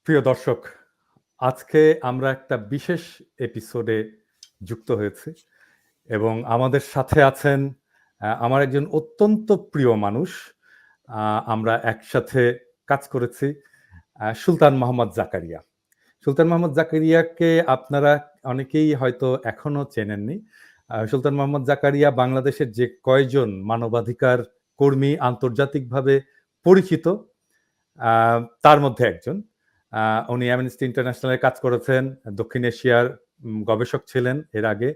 প্রিয় দর্শক, আজকে আমরা একটা বিশেষ এপিসোডে যুক্ত হয়েছি এবং আমাদের সাথে আছেন আমার একজন অত্যন্ত প্রিয় মানুষ। আমরা একসাথে কাজ করেছি। সুলতান মোহাম্মদ জাকারিয়া। সুলতান মোহাম্মদ জাকারিয়াকে আপনারা অনেকেই হয়তো এখনো চেনেননি। সুলতান মোহাম্মদ জাকারিয়া বাংলাদেশের যে কয়জন মানবাধিকার কর্মী আন্তর্জাতিকভাবে পরিচিত তার মধ্যে একজন। উনি অ্যামনেস্টি ইন্টারন্যাশনালে কাজ করেছেন, দক্ষিণ এশিয়ার গবেষক ছিলেন এর আগে।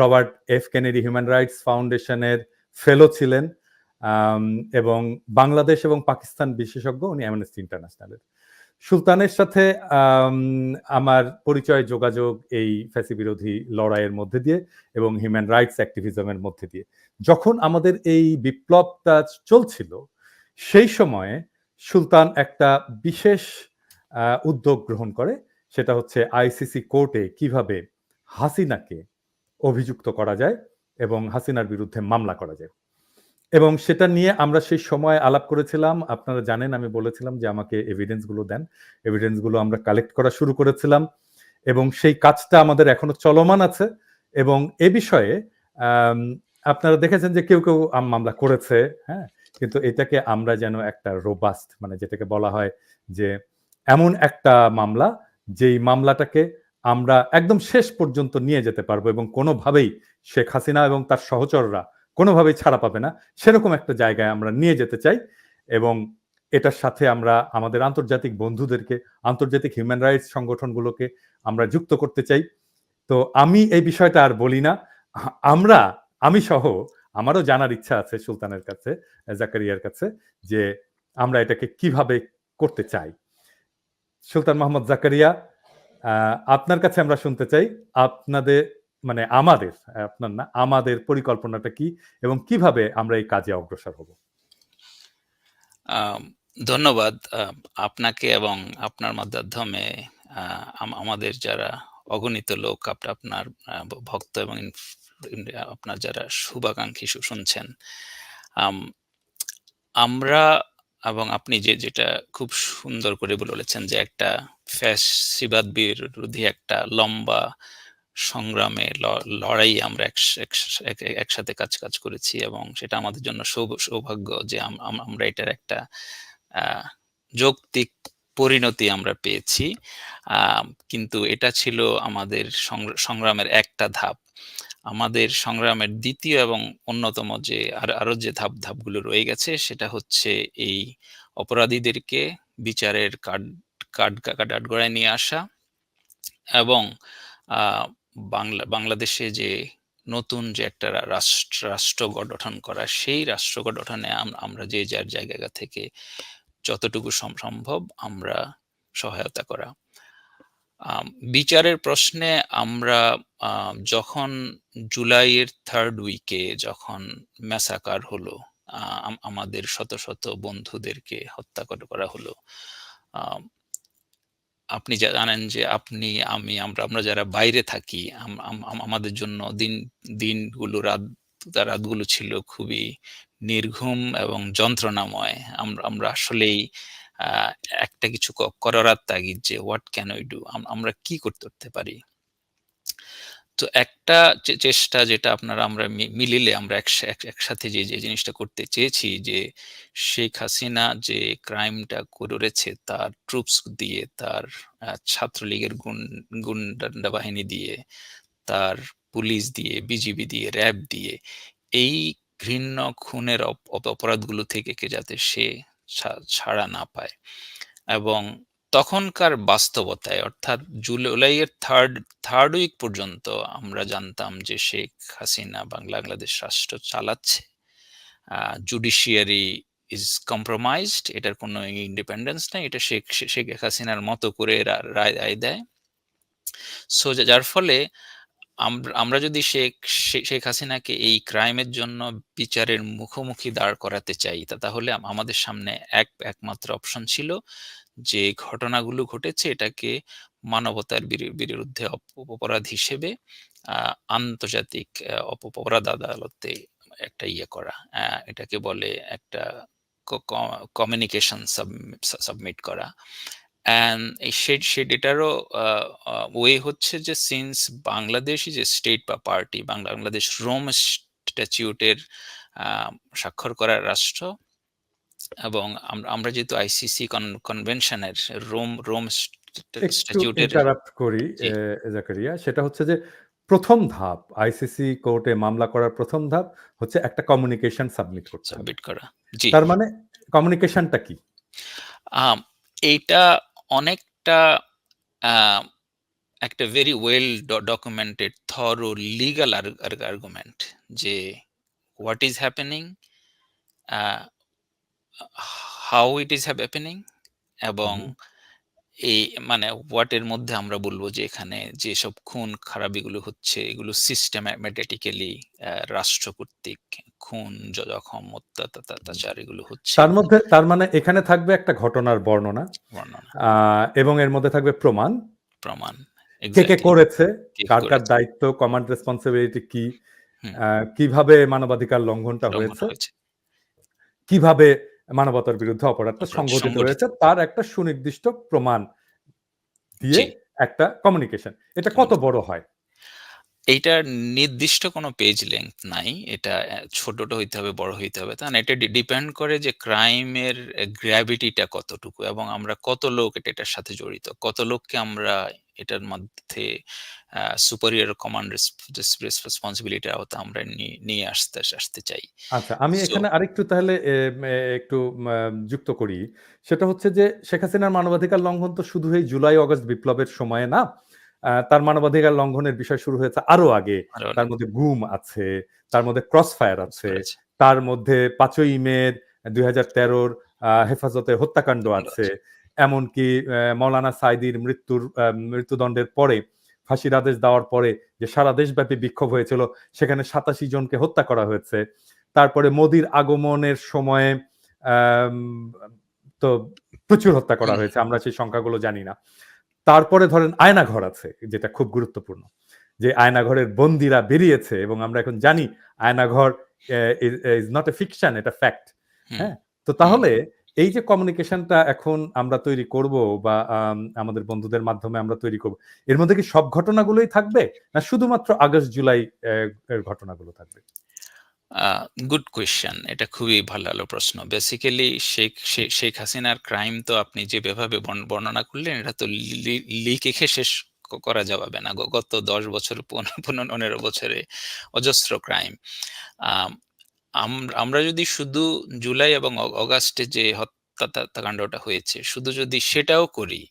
Robert F Kennedy human rights ফাউন্ডেশনের ফেলো ছিলেন এবং বাংলাদেশ এবং পাকিস্তান বিশেষজ্ঞ উনি অ্যামনেস্টি ইন্টারন্যাশনালের। সুলতানের সাথে আমার পরিচয় যোগাযোগ এই ফ্যাসি বিরোধী লড়াইয়ের মধ্যে দিয়ে এবং হিউম্যান রাইটস অ্যাক্টিভিজমের মধ্যে দিয়ে। যখন আমাদের এই বিপ্লবটা চলছিল সেই সময়ে সুলতান একটা বিশেষ উদ্যোগ গ্রহণ করে, সেটা হচ্ছে আইসিসি কোর্টে কিভাবে হাসিনাকে অভিযুক্ত করা যায় এবং হাসিনার বিরুদ্ধে মামলা করা যায়। এবং সেটা নিয়ে আমরা সেই সময় আলাপ করেছিলাম। আপনারা জানেন আমি বলেছিলাম যে আমাকে এভিডেন্সগুলো দেন। এভিডেন্সগুলো আমরা কালেক্ট করা শুরু করেছিলাম এবং সেই কাজটা আমাদের এখনো চলমান আছে এবং এ বিষয়ে আপনারা দেখেছেন যে কেউ মামলা করেছে, হ্যাঁ? কিন্তু এটাকে আমরা যেন একটা রোবাস্ট, মানে যেটাকে বলা হয় যে এমন একটা মামলা যেই মামলাটাকে আমরা একদম শেষ পর্যন্ত নিয়ে যেতে পারবো এবং কোনোভাবেই শেখ হাসিনা এবং তার সহচররা কোনোভাবেই ছাড়া পাবে না, সেরকম একটা জায়গায় আমরা নিয়ে যেতে চাই। এবং এটার সাথে আমরা আমাদের আন্তর্জাতিক বন্ধুদেরকে, আন্তর্জাতিক হিউম্যান রাইটস সংগঠনগুলোকে আমরা যুক্ত করতে চাই। তো আমি এই বিষয়টা আর বলি না। আমি সহ আমারও জানার ইচ্ছা আছে সুলতানের কাছে, জাকারিয়ার কাছে, যে আমরা এটাকে কিভাবে করতে চাই। সুলতান মোহাম্মদ জাকারিয়া, আপনার কাছে আমরা শুনতে চাই আপনাদের, মানে আমাদের, আপনার না, আমাদের পরিকল্পনাটা কি এবং কিভাবে আমরা এই কাজে অগ্রসর হব। ধন্যবাদ আপনাকে এবং আপনার মাধ্যমে আমাদের যারা অগণিত লোক, আপনার ভক্ত এবং আপনার যারা শুভাকাঙ্ক্ষী শুনছেন, আমরা এবং আপনি যেটা খুব সুন্দর করে বলেছেন যে একটা ফ্যাসিবাদ বিরোধী একটা লম্বা সংগ্রামে লড়াই আমরা একসাথে কাজ করেছি এবং সেটা আমাদের জন্য সৌভাগ্য যে আমরা এটার একটা যৌক্তিক পরিণতি আমরা পেয়েছি। কিন্তু এটা ছিল আমাদের সংগ্রামের একটা ধাপ। আমাদের সংগ্রামের দ্বিতীয় এবং অন্যতম যে আরো যে ধাপগুলো রয়ে গেছে সেটা হচ্ছে এই অপরাধীদেরকে বিচারের কাঠগড়ায় নিয়ে আসা এবং বাংলাদেশে যে নতুন যে একটা রাষ্ট্র গঠন করা, সেই রাষ্ট্র গঠনে আমরা যে যার জায়গা থেকে যতটুকু সম্ভব আমরা সহায়তা করা। বিচারের প্রশ্নে আমরা যখন জুলাইয়ের 3rd উইকে যখন ম্যাসাকার হলো, আমাদের শত শত বন্ধুদেরকে হত্যা করা হলো, আপনি জানেন যে আপনি, আমি, আমরা যারা বাইরে থাকি, আমাদের জন্য দিনগুলো, রাতগুলো ছিল খুবই নির্ঘুম এবং যন্ত্রণাময়। আমরা আসলেই একটা কিছু করার তাগিদ যে হোয়াট ক্যান উই ডু, আমরা কি করতে পারি। তো একটা চেষ্টা যেটা আমরা মিলিলে আমরা একসাথে যে জিনিসটা করতে চেয়েছি, যে শেখ হাসিনা যে ক্রাইমটা করেছে তার ট্রুপস দিয়ে, তার ছাত্রলীগের গুন্ডা বাহিনী দিয়ে, তার পুলিশ দিয়ে, বিজিবি দিয়ে, র্যাব দিয়ে, এই ঘৃণ্য খুনের অপরাধগুলো থেকে যাতে সে ছাড়া না পায়। এবং তখনকার বাস্তবতায়, অর্থাৎ জুলাইয়ের থার্ড উইক পর্যন্ত আমরা জানতাম যে শেখ হাসিনা বাংলাদেশ রাষ্ট্র চালাচ্ছে, জুডিশিয়ারি ইজ কম্প্রোমাইজড, এটার কোনো ইন্ডিপেন্ডেন্স নাই, এটা শেখ হাসিনার মতো করে রায় দেয়। সো যার ফলে আমরা যদি শেখ হাসিনাকে এই ক্রাইমের জন্য বিচারের মুখোমুখি দাঁড় করাতে চাই, তাহলে আমাদের সামনে একমাত্র অপশন ছিল যে ঘটনাগুলো ঘটেছে এটাকে মানবতার বিরুদ্ধে অপরাধ হিসেবে আন্তর্জাতিক অপরাধ আদালতে একটা করা, এটাকে বলে একটা কমিউনিকেশন সাবমিট করা। অ্যান্ড এই এটারও ওয়ে হচ্ছে যে since Bangladesh is a state বা পার্টি, বাংলাদেশ রোম স্ট্যাচিউটের স্বাক্ষর করা রাষ্ট্র, এবং আমরা যেহেতু আইসিসি কনভেনশনের রোম রোম একটু স্ট্যাচিউটের। ইন্টারাপ্ট করি জি, জাকারিয়া। সেটা হচ্ছে যে ১ম ধাপ আইসিসি কোর্টে মামলা করার ১ম ধাপ হচ্ছে একটা কমিউনিকেশন সাবমিট করতে হবে। সাবমিট করা। জি। তার মানে কমিউনিকেশনটা কি? আম এইটা অনেকটা আ একটা very well documented thorough legal argument যে what is happening, how it is happening, who, এবং হু। এই মানে হোয়াট এর মধ্যে আমরা বলবো যে এখানে যেসব খুন খারাপিগুলো হচ্ছে এগুলো সিস্টেমেটিক্যালি রাষ্ট্র কর্তৃক খুন, জখম, অত্যাচার এগুলো হচ্ছে তার মানে এখানে থাকবে একটা ঘটনার বর্ণনা বর্ণনা, এবং এর মধ্যে থাকবে প্রমাণ। প্রমাণ। কে এক্স্যাক্টলি। করেছে, কে কার করেছে? দায়িত্ব, কমান্ড রেসপন্সিবিলিটি কি, হুম, কিভাবে মানবাধিকার লঙ্ঘনটা লঙ্ঘন হয়েছে, হয়েছে। কিভাবে মানবতার বিরুদ্ধে অপরাধটা অপরাধ সংঘটিত সংগঠিত। হয়েছে, তার একটা সুনির্দিষ্ট প্রমাণ দিয়ে জি, একটা কমিউনিকেশন। এটা কত বড় হয়? এইটার নির্দিষ্ট কোনো পেজ লেংথ নাই। এটা ছোটটা হইতে হবে, বড় হইতে হবে। তা না, এটা ডিপেন্ড করে যে ক্রাইমের গ্র্যাভিটিটা কতটুকু এবং আমরা কত লোক এটার সাথে জড়িত। কত লোককে আমরা এটার মধ্যে সুপিরিয়র কমান্ড রেসপন্সিবিলিটির আওতায় আমরা নিয়ে আসতে চাই। আচ্ছা, আমি সো এখানে আরেকটু তাহলে একটু যুক্ত করি। সেটা হচ্ছে যে শেখ হাসিনার মানবাধিকার লঙ্ঘন তো শুধু এই জুলাই অগাস্ট বিপ্লবের সময়ে না। তার মানবাধিকার লঙ্ঘনের বিষয় শুরু হয়েছে আরো আগে। আরো তার অনেক মধ্যে গুম আছে, তার মধ্যে ক্রস ফায়ার আছে, করেছে। তার মধ্যে ৫ই মে ২০১৩ হেফাজতে হত্যাকাণ্ড আছে। এমনকি মৌলানা সাঈদীর মৃত্যুদণ্ডের পরে ফাঁসির আদেশ দেওয়ার পরে যে সারা দেশব্যাপী বিক্ষোভ হয়েছিল, সেখানে ৮৭ জনকে হত্যা করা হয়েছে। তারপরে মোদির আগমনের সময়ে আম তো প্রচুর হত্যা করা হুম, হয়েছে। আমরা সেই সংখ্যাগুলো জানি না। তারপরে ধরেন আয়নাঘর আছে, যেটা খুব গুরুত্বপূর্ণ। যে আয়নাঘরের বন্দীরা বেরিয়েছে এবং আমরা এখন জানি Aynaghor is not a fiction, এটা ফ্যাক্ট। হুম, হ্যাঁ? তো হুম। তাহলে এই যে কমিউনিকেশনটা এখন আমরা তৈরি করব বা আমাদের বন্ধুদের মাধ্যমে আমরা তৈরি করব, এর মধ্যে কি সব ঘটনাগুলোই থাকবে? না শুধুমাত্র আগস্ট জুলাই এর ঘটনাগুলো থাকবে? A good question. এটা খুবই ভালো প্রশ্ন। বেসিক্যালি শেখ হাসিনার ক্রাইম তো আপনি যেভাবে বর্ণনা করলেন এটা তো লিখে শেষ করা যাবে না। গত ১০ বছর ১৫ বছরে অজস্র ক্রাইম। আম আমরা যদি শুধু জুলাই এবং অগাস্টে যে হত্যাকাণ্ডটা হয়েছে শুধু যদি সেটাও করি,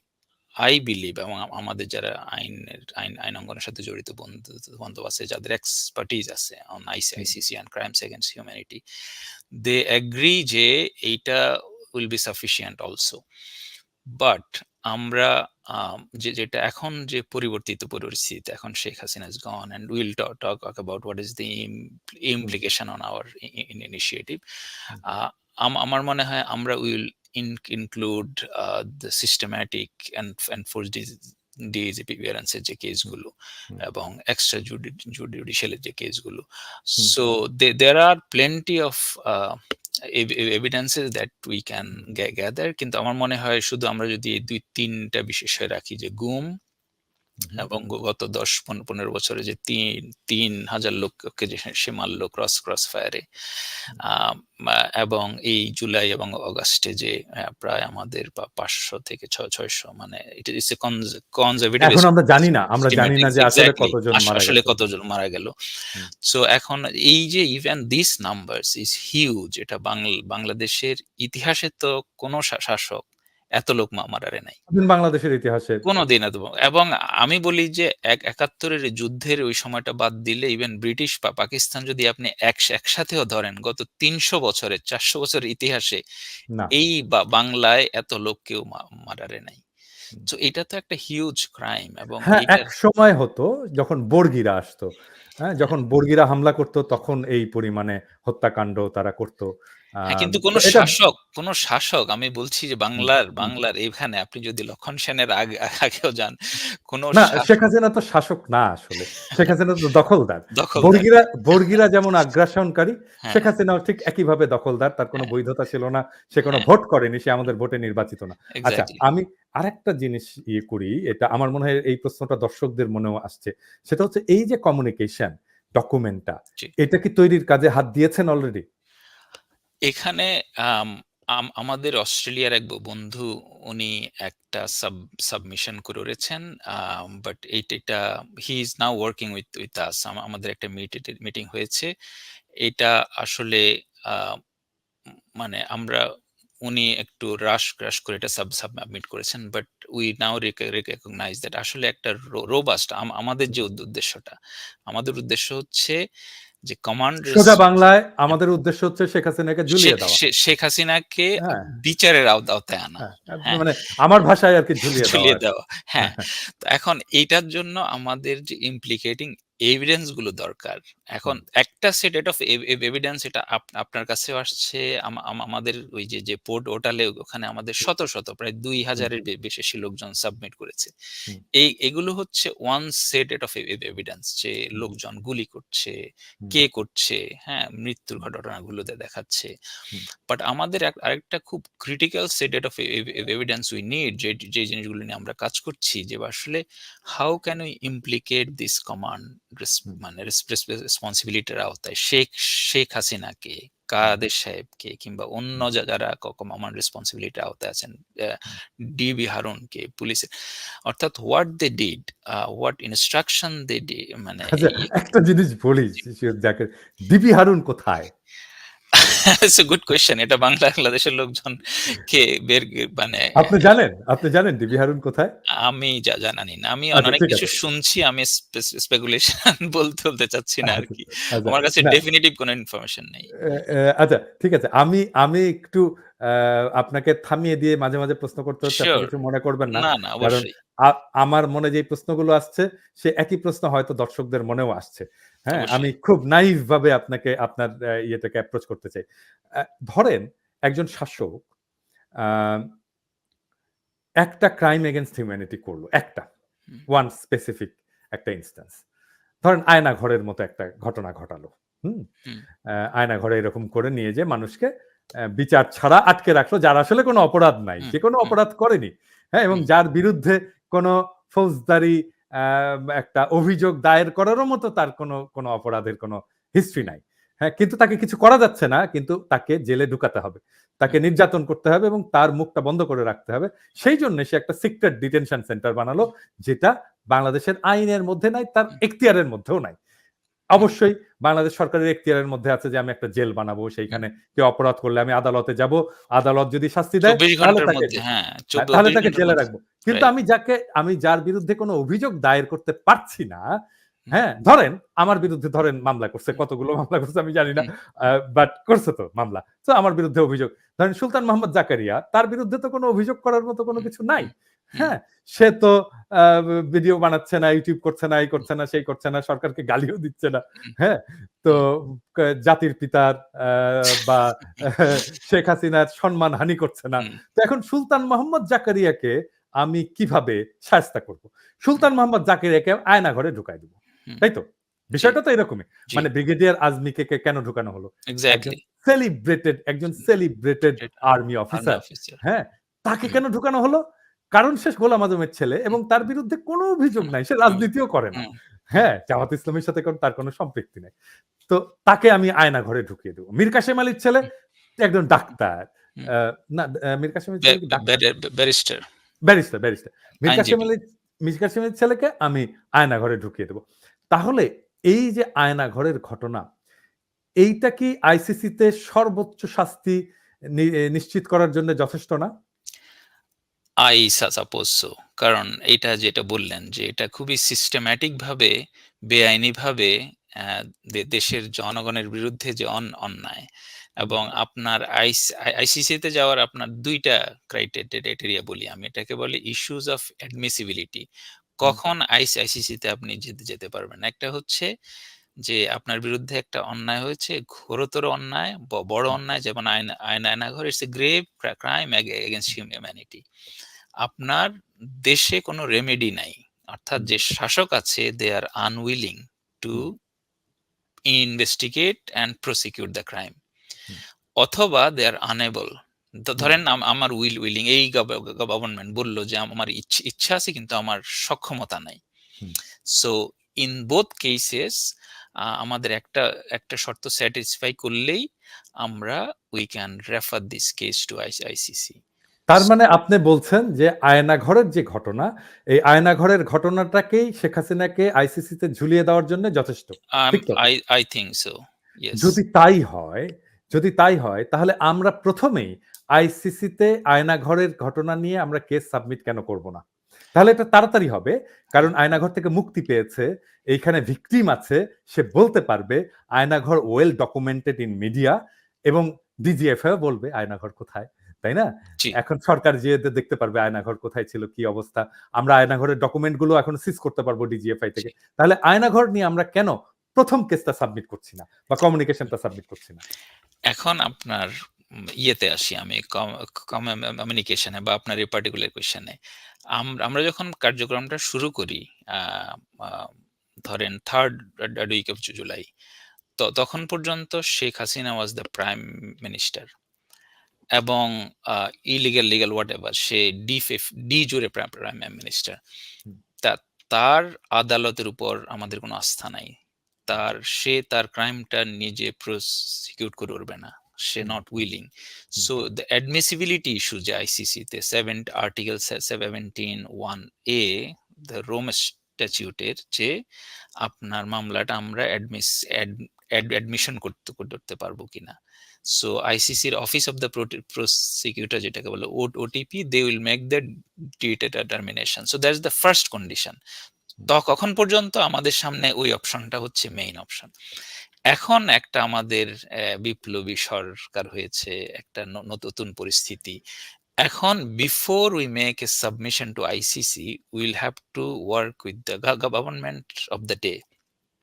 আই বিলিভ, এবং আমাদের যারা আইন অঙ্গনের সাথে জড়িত বন্ধু আছে, যাদের এক্সপার্টিজ আছে on hmm, ICC and crimes against humanity, they agree যে এইটা will be sufficient also. But আমরা যেটা এখন যে পরিবর্তিত পরিস্থিতি, এখন Sheikh Hasina is gone and will talk about what is the hmm, implication on our initiative. Hmm, আমার মনে হয় আমরা will include the systematic and force ডিসঅ্যাপিয়ারেন্সের যে হুম, কেসগুলো হুম, এবং এক্সট্রা জুডিশিয়ালের যে কেসগুলো। Hmm. So there are plenty of evidences that we can gather, কিন্তু আমার মনে হয় শুধু আমরা যদি এই ২-৩টা বিষয় রাখি, যে গুম হুম, এবং গত ১০-১৫ বছরে যে ৩,০০০ লোককে যে সে মারল ক্রস ফায়ারে, হুম। আম এবং এই জুলাই এবং অগাস্টে যে প্রায় আমাদের ৫০০ থেকে ৬০০, মানে ইটস এ কনজারভেটিভ এখন আমরা জানি না। আমরা এস্টিমেট। জানি না যে আসলে এক্সাক্টলি। কতজন মারা আসলে গেছে। কতজন মারা গেল। হুম। সো এখন এই যে even this numbers is huge, এটা বাংলাদেশের ইতিহাসে তো কোনো শাসক এত লোক মারারে নাই। স্বাধীন বাংলাদেশের ইতিহাসে কোনদিন এত এবং আমি বলি যে ৭১ এর যুদ্ধের ওই সময়টা বাদ দিলে ইভেন ব্রিটিশ পাকিস্তান যদি আপনি একসাথেও ধরেন, গত ৩০০ বছরের ৪০০ বছরের ইতিহাসে না। এই বাংলায় এত লোক কেউ মারারে নাই। হুম। সো এটা তো একটা হিউজ ক্রাইম এবং হ্যাঁ, এইটার একসময় হতো যখন বর্গীরা আসতো। হ্যাঁ? যখন বর্গীরা হামলা করত তখন এই পরিমাণে হত্যাকাণ্ড তারা করত। হ্যাঁ, কিন্তু তো এটা কোন শাসক আমি বলছি যে হুম, হুম। বাংলার এখানে আপনি যদি লক্ষণ সেনের আগেও যান, কোন না, শেখ শাসক হাসিনা তো শাসক না আসলে। শেখ হাসিনা তো দখলদার। দখলদার। বর্গীরা যেমন আগ্রাসনকারী, হ্যাঁ, শেখ হাসিনাও ঠিক একইভাবে দখলদার। তার কোনো হ্যাঁ, বৈধতা ছিল না। সে কোনো হ্যাঁ, ভোট করেনি। সে আমাদের ভোটে নির্বাচিত না। আচ্ছা, এক্সাক্টলি। আরেকটা জিনিস করি, এটা আমার মনে হয় এই প্রশ্নটা দর্শকদের মনেও আসছে, সেটা হচ্ছে এই যে কমিউনিকেশন ডকুমেন্টটা, জি। এটা কি তৈরির কাজে হাত দিয়েছেন অলরেডি? এখানে আম আম আমাদের অস্ট্রেলিয়ার এক বন্ধু উনি একটা সাবমিশন করেছেন। বাট এটা he is now working with us. আমাদের একটা মিটিং হয়েছে। এটা আসলে আ মানে উনি একটু রাশ করে এটা সাবমিট করেছেন। But we now recognise that আসলে একটা রোবাস্ট আমাদের যে উদ্দেশ্যটা, আমাদের উদ্দেশ্য হচ্ছে যে কমান্ড সোজা বাংলায় আমাদের উদ্দেশ্য হচ্ছে শেখ হাসিনাকে ঝুলিয়ে দেওয়া। শেখ হাসিনাকে হ্যাঁ, বিচারের আওতায় আনা। হ্যাঁ। হ্যাঁ? মানে আমার ভাষায় আরকি ঝুলিয়ে দেওয়া ঝুলিয়ে আরকি। দেওয়া। হ্যাঁ, তো এখন এইটার জন্য আমাদের যে ইমপ্লিকেটিং এভিডেন্স গুলো দরকার। এখন হুম, একটা সেট অফ এভিডেন্স এটা আপনার কাছেও আসছে। আমাদের ওই যে পোর্টালে ওখানে আমাদের শত প্রায় হুম, ২,০০০ এর বেশি লোকজন সাবমিট করেছে। হুম, এগুলো হচ্ছে ওয়ান সেট অফ এভিডেন্স যে হুম, লোকজন গুলি করছে, হুম, কে করছে, হ্যাঁ? মৃত্যুর হুম, ঘটনাগুলোতে দেখাচ্ছে। হুম, বাট আমাদের আরেকটা খুব critical set of evidence we need যে জিনিসগুলো নিয়ে আমরা কাজ করছি যে আসলে how can we implicate this command hmm, মানে রেসপন্সিবিলিটির আওতায় শেখ হাসিনাকে, হুম, কাদের সাহেবকে কিংবা অন্য হুম, যারা কমান্ড রেসপন্সিবিলিটির আওতায় আছেন, হুম। ডিবি হারুনকে, পুলিশের, অর্থাৎ what they did, what instruction they ডি মানে আচ্ছা, একটা জিনিস বলি, যাকে ডিবি হারুন কোথায়? It's a good question. এটা বাংলাদেশের লোকজনকে মানে আপনি জানেন? আপনি জানেন ডিবি হারুন কোথায়? আমি জানি না। আমি আচ্ছা, অনেক ঠিক কিছু আছে। শুনছি। আমি স্পেকুলেশন বলতে চাচ্ছি না আচ্ছা, আরকি। আচ্ছা। আমার কাছে না, ডেফিনিটিভ কোনো ইনফরমেশন নেই। আচ্ছা, ঠিক আছে। আমি একটু আ আপনাকে থামিয়ে দিয়ে মাঝে মাঝে প্রশ্ন করতে হচ্ছে, আপনি সিউর। কিছু মনে করবেন না। না, কারণ অবশ্যই, আ আমার মনে যেই প্রশ্নগুলো আসছে, সে একই প্রশ্ন হয়তো দর্শকদের মনেও আসছে। হ্যাঁ? আমি অবশ্যই। খুব নাইভ ভাবে আপনাকে আপনার ইয়েটাকে অ্যাপ্রোচ করতে চাই। ধরেন একজন শাসক আ একটা ক্রাইম এগেইনস্ট হিউম্যানিটি করল। একটা। হুম, ওয়ান স্পেসিফিক একটা ইনস্ট্যান্স। ধরেন আয়নাঘরের মতো একটা ঘটনা ঘটালো। হুম? হুম, আয়নাঘরে এরকম করে নিয়ে যেয়ে মানুষকে বিচার ছাড়া আটকে রাখলো, যার আসলে কোনো অপরাধ নাই। হুম, সে কোনো হুম, অপরাধ করেনি। হ্যাঁ? এবং হুম, যার বিরুদ্ধে কোনো ফৌজদারি আ একটা অভিযোগ দায়ের করারও মতো তার কোনো অপরাধের কোনো হিস্ট্রি হুম, নাই। হ্যাঁ? কিন্তু তাকে কিছু করা যাচ্ছে না। কিন্তু তাকে জেলে ঢুকাতে হবে। তাকে হুম, নির্যাতন করতে হবে এবং তার মুখটা বন্ধ করে রাখতে হবে। সেইজন্য সে একটা সিক্রেট ডিটেনশন সেন্টার বানালো, যেটা বাংলাদেশের আইনের মধ্যে নাই, তার হুম, এখতিয়ারের মধ্যেও নাই। হুম, অবশ্যই বাংলাদেশ সরকারের এখতিয়ারের মধ্যে আছে যে আমি একটা জেল বানাবো। হুম। সেইখানে কেউ অপরাধ করলে আমি আদালতে যাব। আদালত যদি শাস্তি দেয় ২৪ তাহলে ঘন্টার তাকে মধ্যে, হ্যাঁ, তাহলে ২৪ তাকে ঘন্টার জেলে মধ্যে। রাখবো। কিন্তু রাইট। আমি যার বিরুদ্ধে কোনো অভিযোগ দায়ের করতে পারছি না, হুম, হ্যাঁ? ধরেন আমার বিরুদ্ধে মামলা করছে। হুম, কতগুলো মামলা করছে আমি জানি না। হুম, বাট করছে তো মামলা। সো আমার বিরুদ্ধে অভিযোগ। ধরেন সুলতান মোহাম্মদ জাকারিয়া, তার বিরুদ্ধে তো কোনো অভিযোগ করার মতো কোনো হুম, কিছু নাই। হুম, হুম, হ্যাঁ? সে তো আ ভিডিও বানাচ্ছে না, ইউটিউব করছে না, এই করছে না, সেই করছে না, সরকারকে গালিও দিচ্ছে না। হুম, হ্যাঁ? তো হুম, জাতির পিতার বা শেখ হাসিনার সম্মানহানি করছে না। হুম, তো এখন সুলতান মোহাম্মদ জাকারিয়াকে আমি কিভাবে শায়েস্তা করব? হুম, সুলতান মোহাম্মদ জাকারিয়াকে আয়নাঘরে ঢুকায় দিব। হুম। তাই তো? জি, বিষয়টা তো এরকমই। জি। মানে ব্রিগেডিয়ার আজমিকে কেন ঢুকানো হলো? একজন exactly. Celebrated army army officer. Officer. হ্যাঁ? তাকে হুম, কেন ঢুকানো হলো? কারণ সে গোলাম আজমের ছেলে এবং হুম, তার বিরুদ্ধে কোনো অভিযোগ হুম, নাই। সে হুম, রাজনীতিও করে না। হুম, হুম, হ্যাঁ? জামাত ইসলামীর সাথে তার কোনো সম্পৃক্তি নাই। তো তাকে আমি আয়নাঘরে ঢুকিয়ে দেব। মীর কাসেম আলীর ছেলে হুম, একজন ডাক্তার। হুম। আ না, মীর কাসেম আলীর ছেলে কি ডাক্তার? Barrister, barrister. আইনজীবী। মীর কাসেম আলীর ছেলেকে আমি আয়নাঘরে ঢুকিয়ে দেব। তাহলে এই যে আয়নাঘরের ঘটনা, এইটা কি আইসিসিতে সর্বোচ্চ শাস্তি নিশ্চিত করার জন্য যথেষ্ট না? I suppose so. কারণ এইটা যেটা বললেন যে এটা খুবই সিস্টেম্যাটিক ভাবে বেআইনিভাবে অ্যা দেশের জনগণের বিরুদ্ধে যে অন্যায় হুম, এবং আপনার আইসিসিতে যাওয়ার আপনার ২ টা ক্রাইটেরিয়া বলি আমি। এটাকে বলে ইস্যুস অফ অ্যাডমিসিবিলিটি। হুম, কখন আইসিসিতে আপনি যেতে পারবেন। একটা হচ্ছে যে আপনার বিরুদ্ধে একটা অন্যায় হয়েছে, ঘোরতর অন্যায়, বড় হুম, অন্যায় যেমন Aynaghor it's a grave crime against humanity. আপনার দেশে কোনো রেমেডি নাই। অর্থাৎ হুম, যে শাসক আছে they are unwilling to hmm, investigate and prosecute the crime hmm, অথবা দে আর আনএবল। হুম, ধরেন আমার উইলিং এই গভর্নমেন্ট বলল যে আমার ইচ্ছা আছে কিন্তু আমার সক্ষমতা নাই। হুম। সো ইন বোথ কেসেস আমাদের একটা একটা শর্ত স্যাটিসফাই করলেই আমরা we can refer this case to ICC. তার মানে আপনি বলছেন যে আয়নাঘরের যে ঘটনা, এই আয়নাঘরের ঘটনাটাকেই শেখ হাসিনাকে আইসিসিতে ঝুলিয়ে দেওয়ার জন্য যথেষ্ট। ঠিক তো? I think so, yes. যদি তাই হয়, যদি তাই হয় তাহলে আমরা ১ম এই আইসিসিতে আয়নাঘরের ঘটনা নিয়ে আমরা কেস সাবমিট কেন করব না? তাহলে এটা তাড়াতাড়ি হবে। কারণ আয়নাঘর থেকে মুক্তি পেয়েছে, এইখানে ভিকটিম আছে, সে বলতে পারবে Aynaghor well documented in media এবং ডিজিএফআই বলবে আয়নাঘর কোথায়, তাই না? জি, এখন সরকার যেয়ে দেখতে পারবে আয়নাঘর কোথায় ছিল, কি অবস্থা। আমরা আয়নাঘরের ডকুমেন্ট গুলো এখন সিজ করতে পারবো ডিজিএফআই জি। থেকে। তাহলে আয়নাঘর নিয়ে আমরা কেন ১ম কেসটা সাবমিট করছি না বা কমিউনিকেশনটা সাবমিট করছি না? এখন আপনার ইয়েতে আসি আমি, কমিউনিকেশনে বা আপনার এই পার্টিকুলার কোয়েশ্চেনে। আমরা যখন কার্যক্রমটা শুরু করি, ধরেন থার্ড উইক অফ জুলাই, তখন পর্যন্ত Sheikh Hasina was the prime minister এবং ইলিগাল লিগাল হোয়াট এভার, সে de jure prime minister. Hmm, তা তার আদালতের উপর আমাদের কোনো আস্থা নাই। তার ক্রাইমটা নিজে প্রসিকিউট করে উঠবে না। সে hmm, not willing. Hmm, so the admissibility issue যে আইসিসিতে আর্টিকেল 17(1)(a) দ্য রোম স্ট্যাটিউটের, যে আপনার মামলাটা আমরা অ্যাডমিশন করতে পারবো কিনা। সো আইসিসির অফিস অফ দ্য প্রসিকিউটর, যেটাকে বলে OTP, they will make the determination. So that's the first condition. Hmm, কখন পর্যন্ত আমাদের সামনে ওই অপশনটা হচ্ছে মেইন অপশন। এখন একটা আমাদের বিপ্লবী সরকার হয়েছে, একটা নতুন পরিস্থিতি। এখন before we make a submission to ICC, will have to work with the government of the day.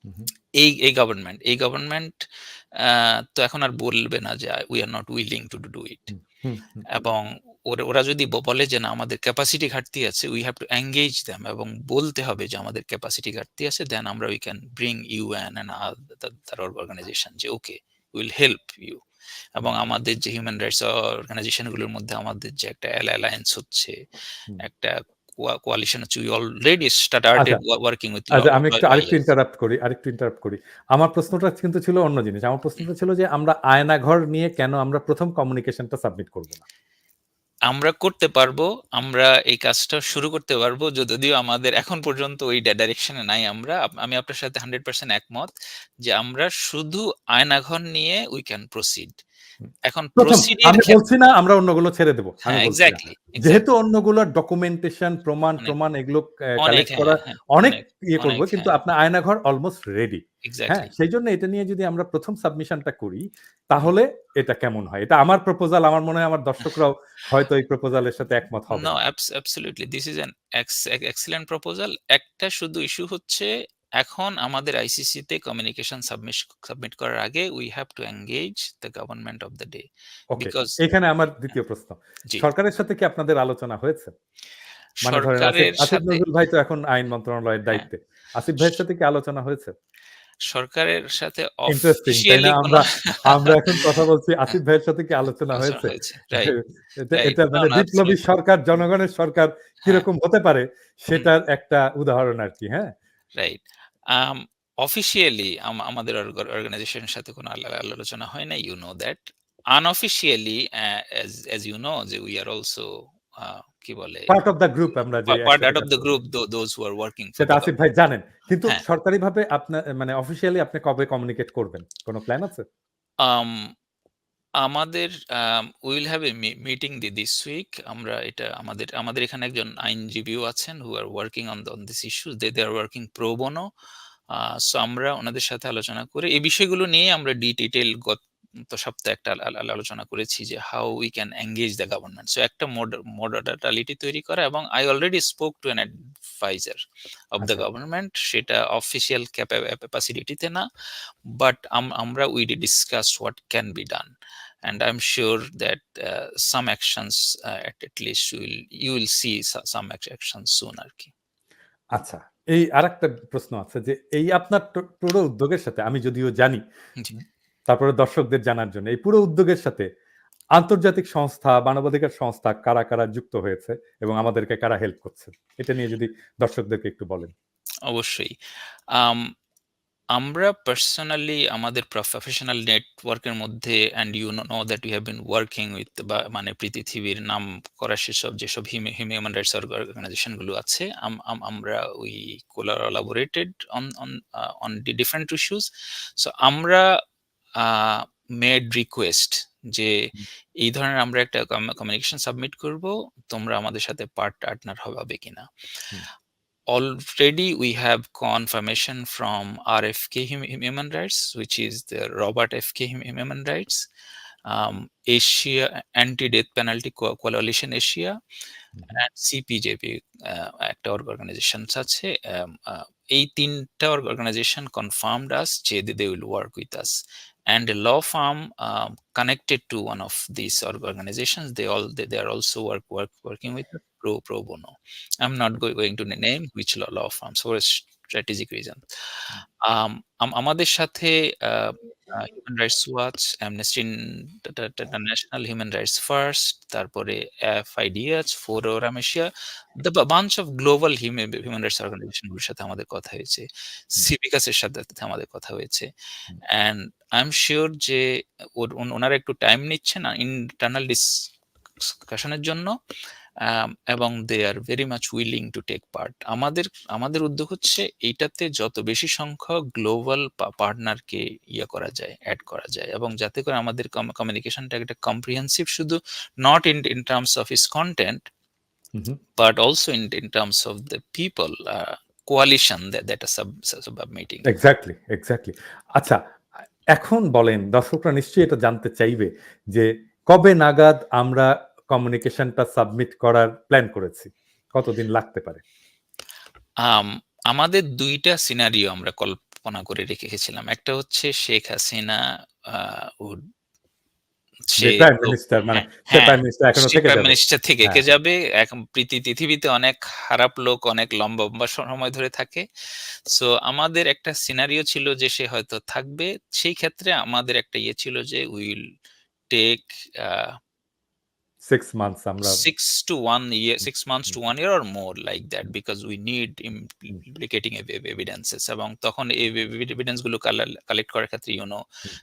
Hmm, এই গভর্নমেন্ট তো এখন আর বলবে না যে we are not willing to do it. Hmm, hmm, hmm, এবং ওরা যদি বলে যে না আমাদের ক্যাপাসিটি ঘাটতি আছে, we have to engage them এবং বলতে হবে যে আমাদের ক্যাপাসিটি ঘাটতি আছে, দেন আমরা we can bring UN and other organisation, যে ওকে উইল হেল্প ইউ। এবং আমাদের যে হিউম্যান রাইটস অর্গানাইজেশন গুলোর মধ্যে আমাদের যে একটা অ্যালায়েন্স হচ্ছে, হুম। একটা কোয়ালিশন হচ্ছে, উই অলরেডি স্টার্টেড আচ্ছা, ওয়ার্কিং উইথ আচ্ছা আমি একটু আরেকটু লয়ার্স। ইন্টারাপ্ট করি। আমার প্রশ্নটা কিন্তু ছিল অন্য জিনিস। আমার প্রশ্নটা ছিল যে আমরা আয়নাঘর নিয়ে কেন আমরা ১ম কমিউনিকেশনটা সাবমিট করব না? আমরা করতে পারবো। আমরা এই কাজটা শুরু করতে পারবো। যদিও আমাদের এখন পর্যন্ত ওই ডাইরেকশনে নাই আমরা। আমি আপনার সাথে 100% একমত যে আমরা শুধু আয়নাঘর নিয়ে উই ক্যান প্রসিড। হুম। এখন ১ম প্রসিডের আমি বলছি না আমরা অন্যগুলো ছেড়ে দেব। আমি হ্যাঁ, বলছি না। এক্সাক্টলি, যেহেতু এক্সাক্টলি। অন্যগুলোর ডকুমেন্টেশন, অনেক, প্রমাণ এগুলো অনেক, কালেক্ট করা হ্যাঁ, হ্যাঁ। অনেক অনেক, ইয়ে করব। অনেক, কিন্তু হ্যাঁ। আপনার আয়নাঘর অলমোস্ট রেডি। হ্যাঁ? এক্সাক্টলি। সেইজন্য এটা নিয়ে যদি আমরা ১ম সাবমিশনটা করি, হুম। তাহলে এটা কেমন হয়? এটা আমার প্রপোজাল, আমার মনে হয় আমার দর্শকরাও হয়তো এই প্রপোজালের সাথে একমত নো, হবেন। Absolutely. This is an excellent proposal. একটা শুধু ইস্যু হচ্ছে, এখন আমাদের আইসিসিতে কমিউনিকেশন সাবমিট করার আগে we have to engage the government of the day. Okay. Because এখানে আমার ২য় প্রশ্ন। জি, সরকারের সাথে কি আপনাদের আলোচনা হয়েছে? মানে ধরেন সরকারের আসিফ সাথে, নজরুল ভাই তো এখন আইন মন্ত্রণালয়ের হ্যাঁ, দায়িত্বে। আসিফ স ভাইয়ের সাথে কি আলোচনা হয়েছে? সরকারের সাথে ইন্টারেস্টিং, তাই না? অফিসিয়ালি কোনো আমরা আমরা এখন কথা বলছি হ্যাঁ, আসিফ ভাইয়ের সাথে কি আলোচনা আলোচনা হয়েছে? হয়েছে। রাইট, এটা রাইট। এটা নো, মানে নো, বিপ্লবী অ্যাবসোলিউটলি। সরকার, জনগণের সরকার হ্যাঁ, কিরকম হতে পারে হুম, সেটার একটা উদাহরণ আরকি, হ্যাঁ? রাইট। আম অফিসিয়ালি আমাদের অর্গানাইজেশনের সাথে কোনো আলোচনা হয় নাই, you know that. Unofficially as you know যে উই আর অলসো কি বলে, পার্ট অফ দ্য গ্রুপ আমরা যে পার্ট একসাথে আউট অফ কাজ দ্য করি। Group, those who are working for সেটা দ্য আসিফ ভাই গভর্নমেন্ট। জানেন। কিন্তু হ্যাঁ। সরকারিভাবে মানে অফিসিয়ালি আপনি কবে কমিউনিকেট করবেন? কোন প্ল্যান আছে? আম আমাদের will have a meeting this week. আমরা এটা আমাদের এখানে একজন আইনজীবীও আছেন who are working on this issue. They are working pro bono. So আমরা ওনাদের সাথে আলোচনা করে এই বিষয়গুলো নিয়ে আমরা ডিটেইল গত সপ্তাহে একটা আলোচনা করেছি যে how we can engage the government. So একটা মডালিটি তৈরি করা, এবং I already spoke to an adviser of the আচ্ছা। গভর্নমেন্ট। সেটা অফিসিয়াল ক্যাপাসিটিতে না, বাট আমরা we discuss what can be done, and I'm sure that some actions, at least you will see some actions soon আর কি। আচ্ছা। এই আরেকটা প্রশ্ন আছে যে এই আপনার পুরো উদ্যোগের সাথে আমি যদিও জানি, জি, তারপরে দর্শকদের জানার জন্য এই পুরো উদ্যোগের সাথে আন্তর্জাতিক সংস্থা, মানবাধিকার সংস্থা কারা কারা যুক্ত হয়েছে এবং আমাদেরকে কারা হেল্প করছে, এটা নিয়ে যদি দর্শকদেরকে একটু বলেন। অবশ্যই। আম আমরা পার্সোনালি আমাদের প্রফেশনাল নেটওয়ার্কের মধ্যে, and you know that we have been working with, বা মানে পৃথিবীর নাম করা যেসব হিউম্যান রাইটস অর্গানাইজেশন গুলো আছে, আমরা we collaborated on different issues. So আমরা মেড রিকোয়েস্ট যে এই ধরনের আমরা একটা কমিউনিকেশন সাবমিট করব, তোমরা আমাদের সাথে পার্টনার হবে কিনা। হুম, Already we have confirmation from RFK Human Rights, which is the Robert FK Human Rights, Asia Anti-Death Penalty Coalition Asia, and CPJP, একটা organization আছে। এই তিনটা organization confirmed us যে they will work with us, and a law firm connected to one of these organizations, they are also working with us pro bono. I'm not going to name which law firms for a strategic reason. আমাদের সাথে Human Rights Watch, Amnesty International, Human Rights First, তারপরে FIDH, Forum Asia, the bunch of global human rights অর্গানাইজেশনগুলোর সাথে আমাদের কথা হয়েছে, সিভিকাসের সাথে আমাদের কথা হয়েছে। অ্যান্ড আই এম শিওর যে ওনারা একটু টাইম নিচ্ছেন ইন্টারনাল ডিসকাশনের জন্য, এবং they are very much willing to take part. আমাদের উদ্যোগ হচ্ছে এইটাতে যত বেশি সংখ্যক গ্লোবাল পার্টনারকে করা যায়, অ্যাড করা যায়, এবং যাতে করে আমাদের কমিউনিকেশনটা একটা কম্প্রিহেন্সিভ, শুধু not in terms of is content, but also in terms of the people coalition that are submitting. Exactly. আচ্ছা, এখন বলেন, দর্শকরা নিশ্চয়ই এটা জানতে চাইবে যে কবে নাগাদ আমরা কমিউনিকেশনটা সাবমিট করার প্ল্যান করেছি, কতদিন লাগতে পারে? আমাদের দুইটা সিনারিও আমরা কল্পনা করে রেখেছিলাম। একটা হচ্ছে শেখ হাসিনা সে প্রাইম মিনিস্টার, মানে সে প্রাইম মিনিস্টার এখনো থেকে প্রাইম যাবে। মিনিস্টার থেকে যাবে। এখন পৃথিবীতে অনেক খারাপ লোক অনেক লম্বা সময় ধরে থাকে। সো আমাদের একটা সিনারিও ছিল যে সে হয়তো থাকবে। সেই ক্ষেত্রে আমাদের একটা ছিল যে উইল টেক 6 months আমরা 6 months to 1 year or more like that, because we need implicating evidences, এবং তখন এই এভিডেন্স গুলো কালেক্ট করার ক্ষেত্রে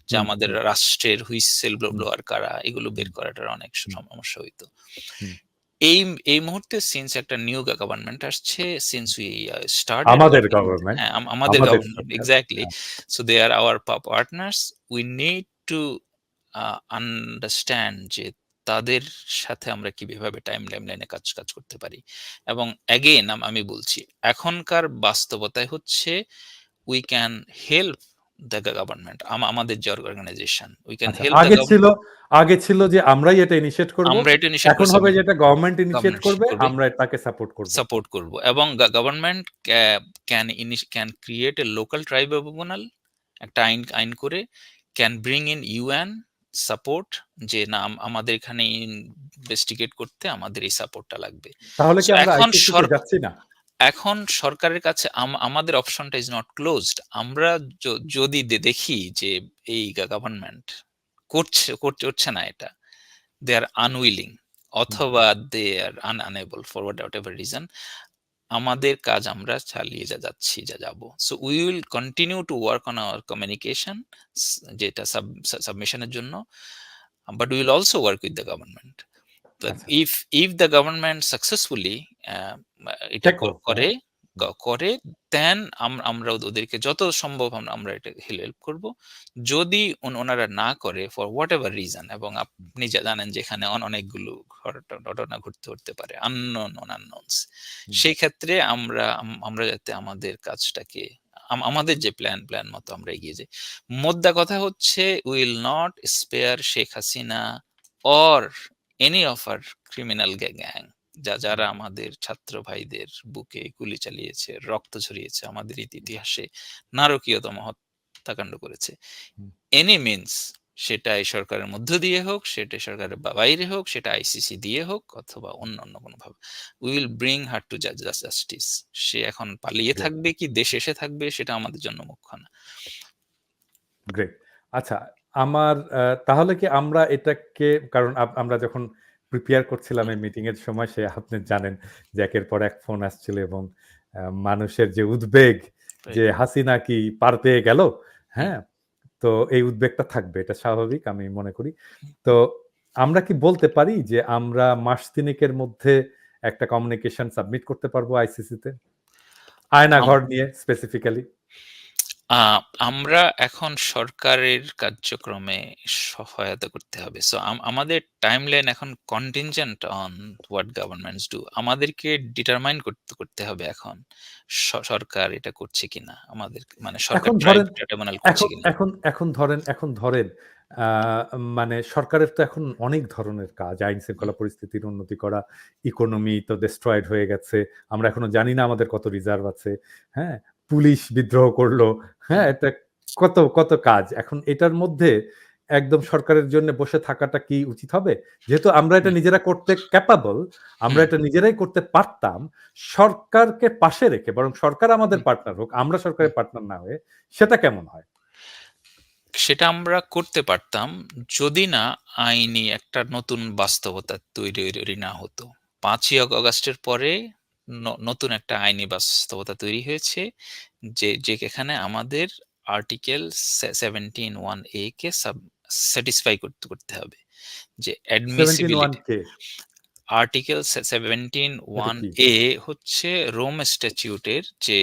যে আমাদের রাষ্ট্রের হুইসেল ব্লোয়ার কারা, এগুলো বের করাটার অনেক সমস্যা হইতো। এই মুহূর্তে সিন্স একটা নিউ গভর্নমেন্ট আসছে, সিন্স উই স্টার্টেড আমাদের গভর্নমেন্ট, আমাদের government, exactly. So they are our partners. We need to understand যে তাদের সাথে আমরা কিভাবে টাইমলাইনে কাজ করতে পারি। এবং অ্যাগেন আমি বলছি, এখনকার বাস্তবতায় হচ্ছে we can help the government, আমাদের যে organisation, we can help the government. আগে ছিল যে আমরাই এটা ইনিশিয়েট করব, আমরা এটা ইনিশিয়েট এখন হবে যেটা গভর্নমেন্ট ইনিশিয়েট করবে, করবে, আমরা তাকে সাপোর্ট করব, এবং government can create a local tribunal, একটা আইন করে, can bring in UN support, যে না আমাদের এখানে ইনভেস্টিগেট করতে আমাদের এই সাপোর্টটা লাগবে। তাহলে কি আমরা আইসিসি তে যাচ্ছি না? এখন সরকারের কাছে আমাদের অপশনটা ইজ নট ক্লোজড। আমরা যদি দেখি যে এই গভর্নমেন্ট করছে না এটা, দে আর আনউইলিং, অথবা they are unable for whatever reason, আমাদের কাজ আমরা চালিয়ে যাব। So we will continue to work on our communication, যেটা সাবমিশনের জন্য, but we will also work with the government. if the government successfully এটা করে দেন আমরা ওদেরকে যত সম্ভব আমরা এটা হেল্প করব। যদি ওনারা না করে ফর হোয়াট এভার রিজন, এবং আপনি জানেন যে এখানে অনেকগুলো ঘটনা ঘটতে পারে, আননোনস, সেই ক্ষেত্রে আমরা যাতে আমাদের কাজটাকে, আমাদের যে প্ল্যান মতো আমরা এগিয়ে যাই। মোদ্দা কথা হচ্ছে, will not spare Sheikh Hasina or any of আর ক্রিমিনাল গ্যাং, যারা আমাদের ছাত্র ভাইদের বুকে গুলি চালিয়েছে, রক্ত ঝরিয়েছে, আমাদের ইতিহাসে নারকীয়তম হত্যাকাণ্ড করেছে, এনি মিনস, সেটা এই সরকারের মধ্য দিয়ে হোক, সেটা সরকারের বাইরে হোক, সেটা ICC দিয়ে হোক, অথবা অন্য কোনো ভাবে, we will bring her to justice. সে এখন পালিয়ে থাকবে কি দেশে এসে থাকবে, সেটা আমাদের জন্য মুখ্য না। গ্রেট। আচ্ছা, আমার তাহলে কি আমরা এটাকে, কারণ আমরা যখন প্রিপেয়ার করছিলাম এই মিটিং এর সময়, সে আপনি জানেন যে একের পর এক ফোন আসছিল, এবং মানুষের যে উদ্বেগ যে রাইট। হাসিনা কি পার পেয়ে গেল, হুম, হ্যাঁ, তো এই উদ্বেগটা থাকবে, এটা স্বাভাবিক আমি মনে করি। হুম, তো আমরা কি বলতে পারি যে আমরা মাস তিনেকের মধ্যে একটা কমিউনিকেশন সাবমিট করতে পারবো আইসিসিতে, আম আয়নাঘর নিয়ে স্পেসিফিক্যালি? আ আমরা এখন সরকারের কার্যক্রমে সহায়তা করতে হবে। সো আমাদের টাইমলাইন এখন contingent on what governments do. আমাদেরকে ডিটারমাইন করতে হবে এখন সরকার এটা করছে কিনা। আমাদের মানে সরকার এখন ধরেন ট্রাইব্যুনাল করছে এখন কিনা। এখন এখন ধরেন আ মানে সরকারের তো এখন অনেক ধরনের কাজ। আইন হুম, শৃঙ্খলা পরিস্থিতির উন্নতি করা, ইকোনমি তো ডেস্ট্রয়েড হয়ে গেছে। আমরা এখনো জানি না আমাদের কত রিজার্ভ আছে। হ্যাঁ? পুলিশ বিদ্রোহ করলো। হ্যাঁ? হুম, এটা কত কাজ। এখন এটার মধ্যে একদম সরকারের জন্য বসে থাকাটা কি উচিত হবে? যেহেতু আমরা এটা হুম, নিজেরা করতে ক্যাপাবল, আমরা হুম, এটা নিজেরাই করতে পারতাম। সরকারকে পাশে রেখে, বরং সরকার আমাদের হুম, পার্টনার হোক, আমরা হুম। সরকারের পার্টনার না হয়ে, সেটা কেমন হয়? সেটা আমরা করতে পারতাম যদি না আইনি একটা নতুন বাস্তবতা তৈরি না হতো। ৫ই অগাস্টের পরে নতুন একটা আইনি বাস্তবতা তৈরি হয়েছে যেখানে আমাদের আর্টিকেল 17(1)(a) কে স্যাটিসফাই করতে হবে। যে 71 অ্যাডমিসিবিলিটি কে? আর্টিকেল এটা কি? 17(1)(a) হচ্ছে রোম স্ট্যাটিউটের যে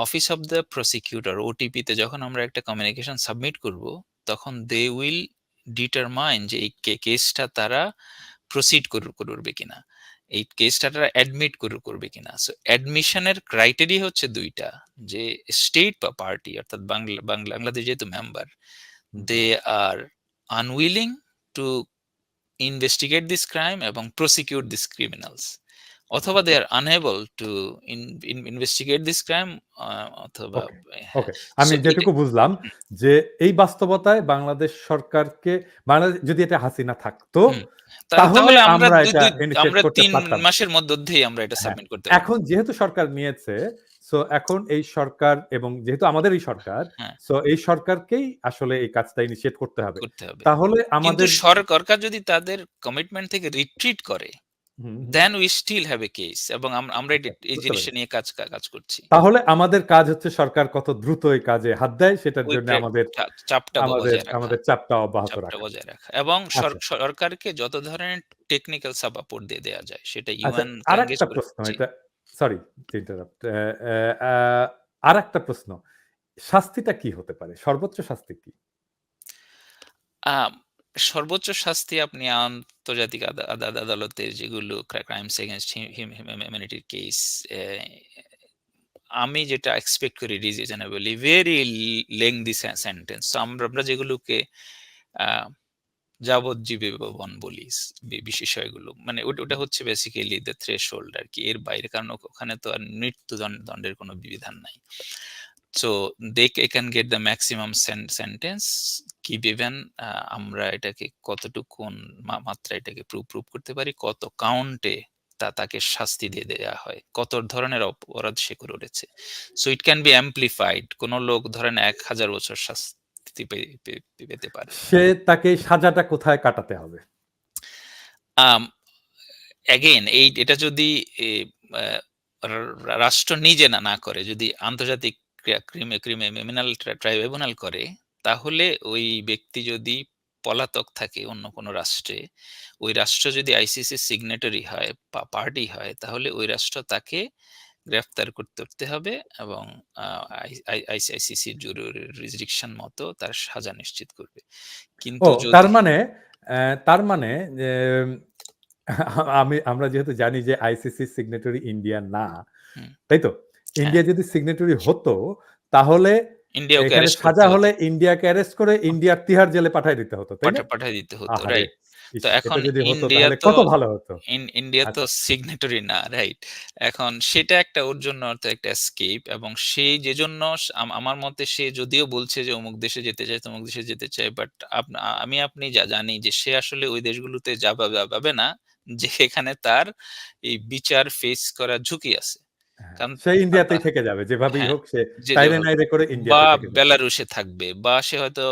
অফিস অফ দ্য প্রসিকিউটর ওটিপিতে যখন আমরা একটা কমিউনিকেশন সাবমিট করব তখন দে উইল ডিটারমাইন যে এই কেসটা তারা প্রসিড করবে কিনা, এই কেসটা তারা অ্যাডমিট করবে কিনা। সো অ্যাডমিশনের ক্রাইটেরিয়া হচ্ছে দুইটা, যে স্টেট বা পার্টি অর্থাৎ বাংলাদেশ যেহেতু member, hmm, they are unwilling to investigate this crime এবং প্রসিকিউট দিস ক্রিমিনালস, অথবা they are unable to investigate this crime, অথবা ওকে, হ্যাঁ। ওকে। আমি সো এটা যেটুকু বুঝলাম যে এই বাস্তবতায় বাংলাদেশ সরকারকে, বাংলাদেশ যদি এটা হাসিনা থাকতো, হুম, তাহলে তাহলে আমরা আমরা দুই এটা দুই ইনিশিয়েট আমরা করতে ৩ পারতাম। মাসের মধ্যেই আমরা এটা হ্যাঁ, সাবমিট করতে পারতাম। এখন যেহেতু সরকার নিয়েছে, সো এখন এই সরকার, এবং যেহেতু আমাদেরই সরকার, হ্যাঁ, সো এই সরকারকেই আসলে এই কাজটা ইনিশিয়েট করতে হবে। করতে হবে। তাহলে কিন্তু আমাদের সরকার যদি তাদের কমিটমেন্ট থেকে রিট্রিট করে, hmm, hmm, then we still have a case, এবং আমরা আচ্ছা, এই বুঝতে জিনিসটা পেরেছি। নিয়ে কাজ করছি। তাহলে আমাদের কাজ হচ্ছে সরকার কত দ্রুত এই কাজে হাত দেয় সেটার ওই জন্য আমাদের চাপটা আমাদের বজায় রাখা। আমাদের চাপটা অব্যাহত রাখা। এবং আচ্ছা, সরকারকে যত ধরনের টেকনিক্যাল সাপোর্ট দিয়ে দেয়া যায় সেটা আচ্ছা, ইউএন কে এনগেজ আরেকটা করে। প্রশ্ন, জি। এটা সরি টু ইন্টারাপ্ট। আরেকটা প্রশ্ন। শাস্তিটা কি হতে পারে? সর্বোচ্চ শাস্তি কি? আম সর্বোচ্চ শাস্তি আপনি আন্তর্জাতিক আদালতের যেগুলো ক্রাইমস এগেইনস্ট হিউম্যানিটির কেস, এ আমি যেটা এক্সপেক্ট করি reasonably very lengthy sentence. So আমরা যেগুলোকে আ যাবজ্জীবন বলি, বিষয়গুলো। মানে ওটা হুম। হচ্ছে বেসিক্যালি দ্য থ্রেশহোল্ড আরকি। এর বাইরে, কারণ ওখানে তো আর মৃত্যুদণ্ডের কোনো বিধান নাই। So they can get the maximum sentence given আমরা এটাকে কতটুকুন মাত্রায় এটাকে প্রুভ করতে পারি, কত কাউন্টে তাকে শাস্তি দিয়ে দেয়া হয়, কত ধরনের অপরাধ সে করেছে। So it can be amplified. কোন লোক ধরেন ১,০০০ বছর শাস্তি পেতে পারে। তাকে সাজাটা কোথায় কাটাতে হবে? আম অ্যাগেইন এটা যদি এ আ রাষ্ট্র নিজে না করে, যদি আন্তর্জাতিক ক্রিমিনাল ট্রাইব্যুনাল করে, তাহলে ওই ব্যক্তি যদি পলাতক থাকে অন্য কোনো রাষ্ট্রে, ওই রাষ্ট্র যদি আইসিসি সিগনেটারি হয় বা পার্টি হয়, তাহলে ওই রাষ্ট্র তাকে গ্রেফতার করতে হবে এবং আ আইসিসির জুরিসডিকশন মতো তার সাজা নিশ্চিত করবে। ও, কিন্তু তার যদি মানে তার মানে যে আমরা যেহেতু জানি যে আইসিসি সিগনেটরি ইন্ডিয়া না, হুম, তাই তো? হ্যাঁ, ইন্ডিয়া যদি সিগনেটরি হতো, তাহলে ইন্ডিয়াকে এখানে অ্যারেস্ট করতে সাজা হতো। হলে ইন্ডিয়াকে অ্যারেস্ট করে ইন্ডিয়ার তিহার জেলে পাঠায় দিতে হতো, তাই না? পাঠায় দিতে হতো, আহারে! রাইট। তো ইস! এখন এটা যদি হতো ইন্ডিয়া তাহলে তো কত ভালো হতো। ইন্ডিয়া তো আচ্ছা, সিগনেটরি না, রাইট? এখন সেটা একটা ওর জন্য তো একটা এসকেপ, এবং সে যেজন্য আমার মতে সে যদিও বলছে যে অমুক দেশে যেতে চায়, তমুক দেশে যেতে চায়, বাট আপনি জানি যে সে আসলে ওই দেশগুলোতে যাবে না যেখানে তার এই বিচার ফেস করার ঝুঁকি আছে। হ্যাঁ, কারণ সে তা তা ইন্ডিয়াতেই থেকে যাবে। যেভাবেই হ্যাঁ, হোক সে যে তাইরে হোক, নাইরে করে বা ইন্ডিয়াতে থেকে যাবে। বেলারুশে থাকবে, বা সে হয়তো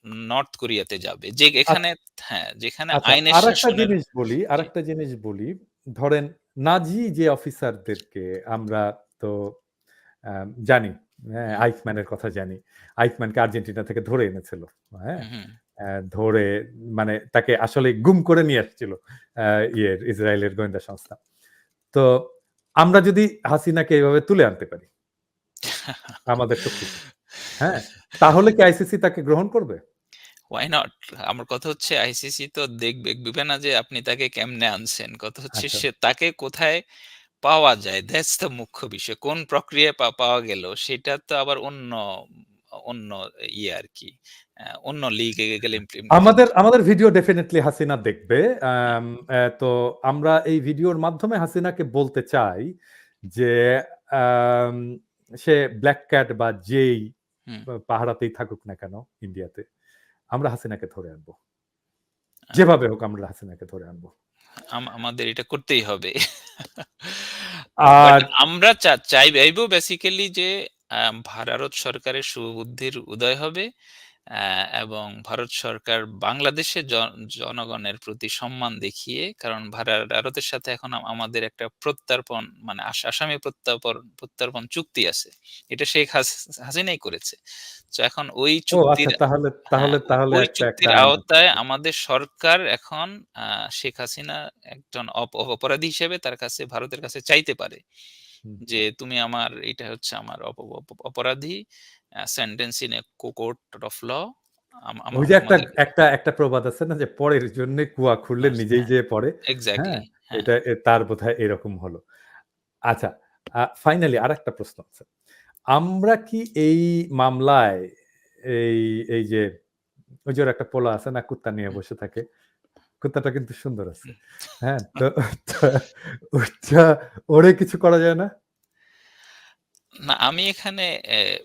নর্থ কোরিয়াতে যাবে। যে এখানে হ্যাঁ, যেখানে আচ্ছা, আইনের শাসনের জি, আরেকটা জিনিস বলি। ধরেন নাজি যে অফিসারদেরকে আমরা তো জানি, হ্যাঁ, হুম, আইখম্যানের কথা জানি। আইখম্যানকে আর্জেন্টিনা থেকে ধরে এনেছিল। হ্যাঁ? হুম, হুম। ধরে মানে তাকে আসলে গুম করে নিয়ে আসছিল ইসরায়েলের গোয়েন্দা সংস্থা। তো আমরা যদি হাসিনাকে এভাবে তুলে আনতে পারি আমাদের শক্তিতে, হ্যাঁ? তাহলে কি আইসিসি তাকে গ্রহণ করবে? Why not? আমার কথা হচ্ছে আইসিসি তো দেখবে না যে আপনি তাকে কেমনে আনছেন। কথা হচ্ছে আচ্ছা। সে তাকে কোথায় পাওয়া যায়। দ্যাটস দ্য মুখ্য বিষয়। কোন প্রক্রিয়ায় পাওয়া গেল সেটা তো আবার অন্য ইয়ে আরকি। অন্য লিগে গেলে ইমপ্লিমেন্ট আমাদের ভিডিও ডেফিনিটলি হাসিনা দেখবে। হুম, তো আমরা এই ভিডিওর মাধ্যমে হাসিনাকে বলতে চাই যে আম সে ব্লাক ক্যাট বা যেই হুম। পাহারাতেই থাকুক না কেন ইন্ডিয়াতে, আমরা হাসিনাকে ধরে আনবো। আ যেভাবে হোক আমরা হাসিনাকে ধরে আনবো। আমাদের এটা করতেই হবে। বাট আর আমরা চাইবো বেসিক্যালি যে ভারত সরকারের শুভবুদ্ধির উদয় হবে। এবং ভারত সরকার বাংলাদেশের জনগণের প্রতি সম্মান দেখিয়ে কারণ ভারতের সাথে এখন আমাদের একটা প্রত্যর্পণ মানে আসামি প্রত্যর্পণ চুক্তি আছে। এটা শেখ হাসিনাই করেছে। তো এখন ওই ও আচ্ছা চুক্তির তাহলে হ্যাঁ, তাহলে তাহলে ওই একটা একটা চুক্তির আইন আছে। আওতায় আমাদের সরকার এখন শেখ হাসিনা একজন অপরাধী হিসেবে তার কাছে ভারতের কাছে চাইতে পারে। হুম। যে তুমি আমার এটা হচ্ছে আমার অপরাধী sentence in a court of law ওই যে একটা আমাদের একটা একটা প্রবাদ আছে না যে পরের জন্য কুয়া খুঁড়লে নিজেই হ্যাঁ, যেয়ে পড়ে। হ্যাঁ? এক্সাক্টলি হ্যাঁ। এটা তার বোধহয় এরকম হলো। আচ্ছা, ফাইনালি আরেকটা প্রশ্ন আছে। আমরা কি এই মামলায় এই এই যে ওই যে ওর একটা পোলা আছে না কুত্তা নিয়ে হুম, বসে থাকে। কুত্তাটা কিন্তু সুন্দর আছে। হুম। হ্যাঁ? তো তো ওইটা ওরে কিছু করা যায় না? না আমি এখানে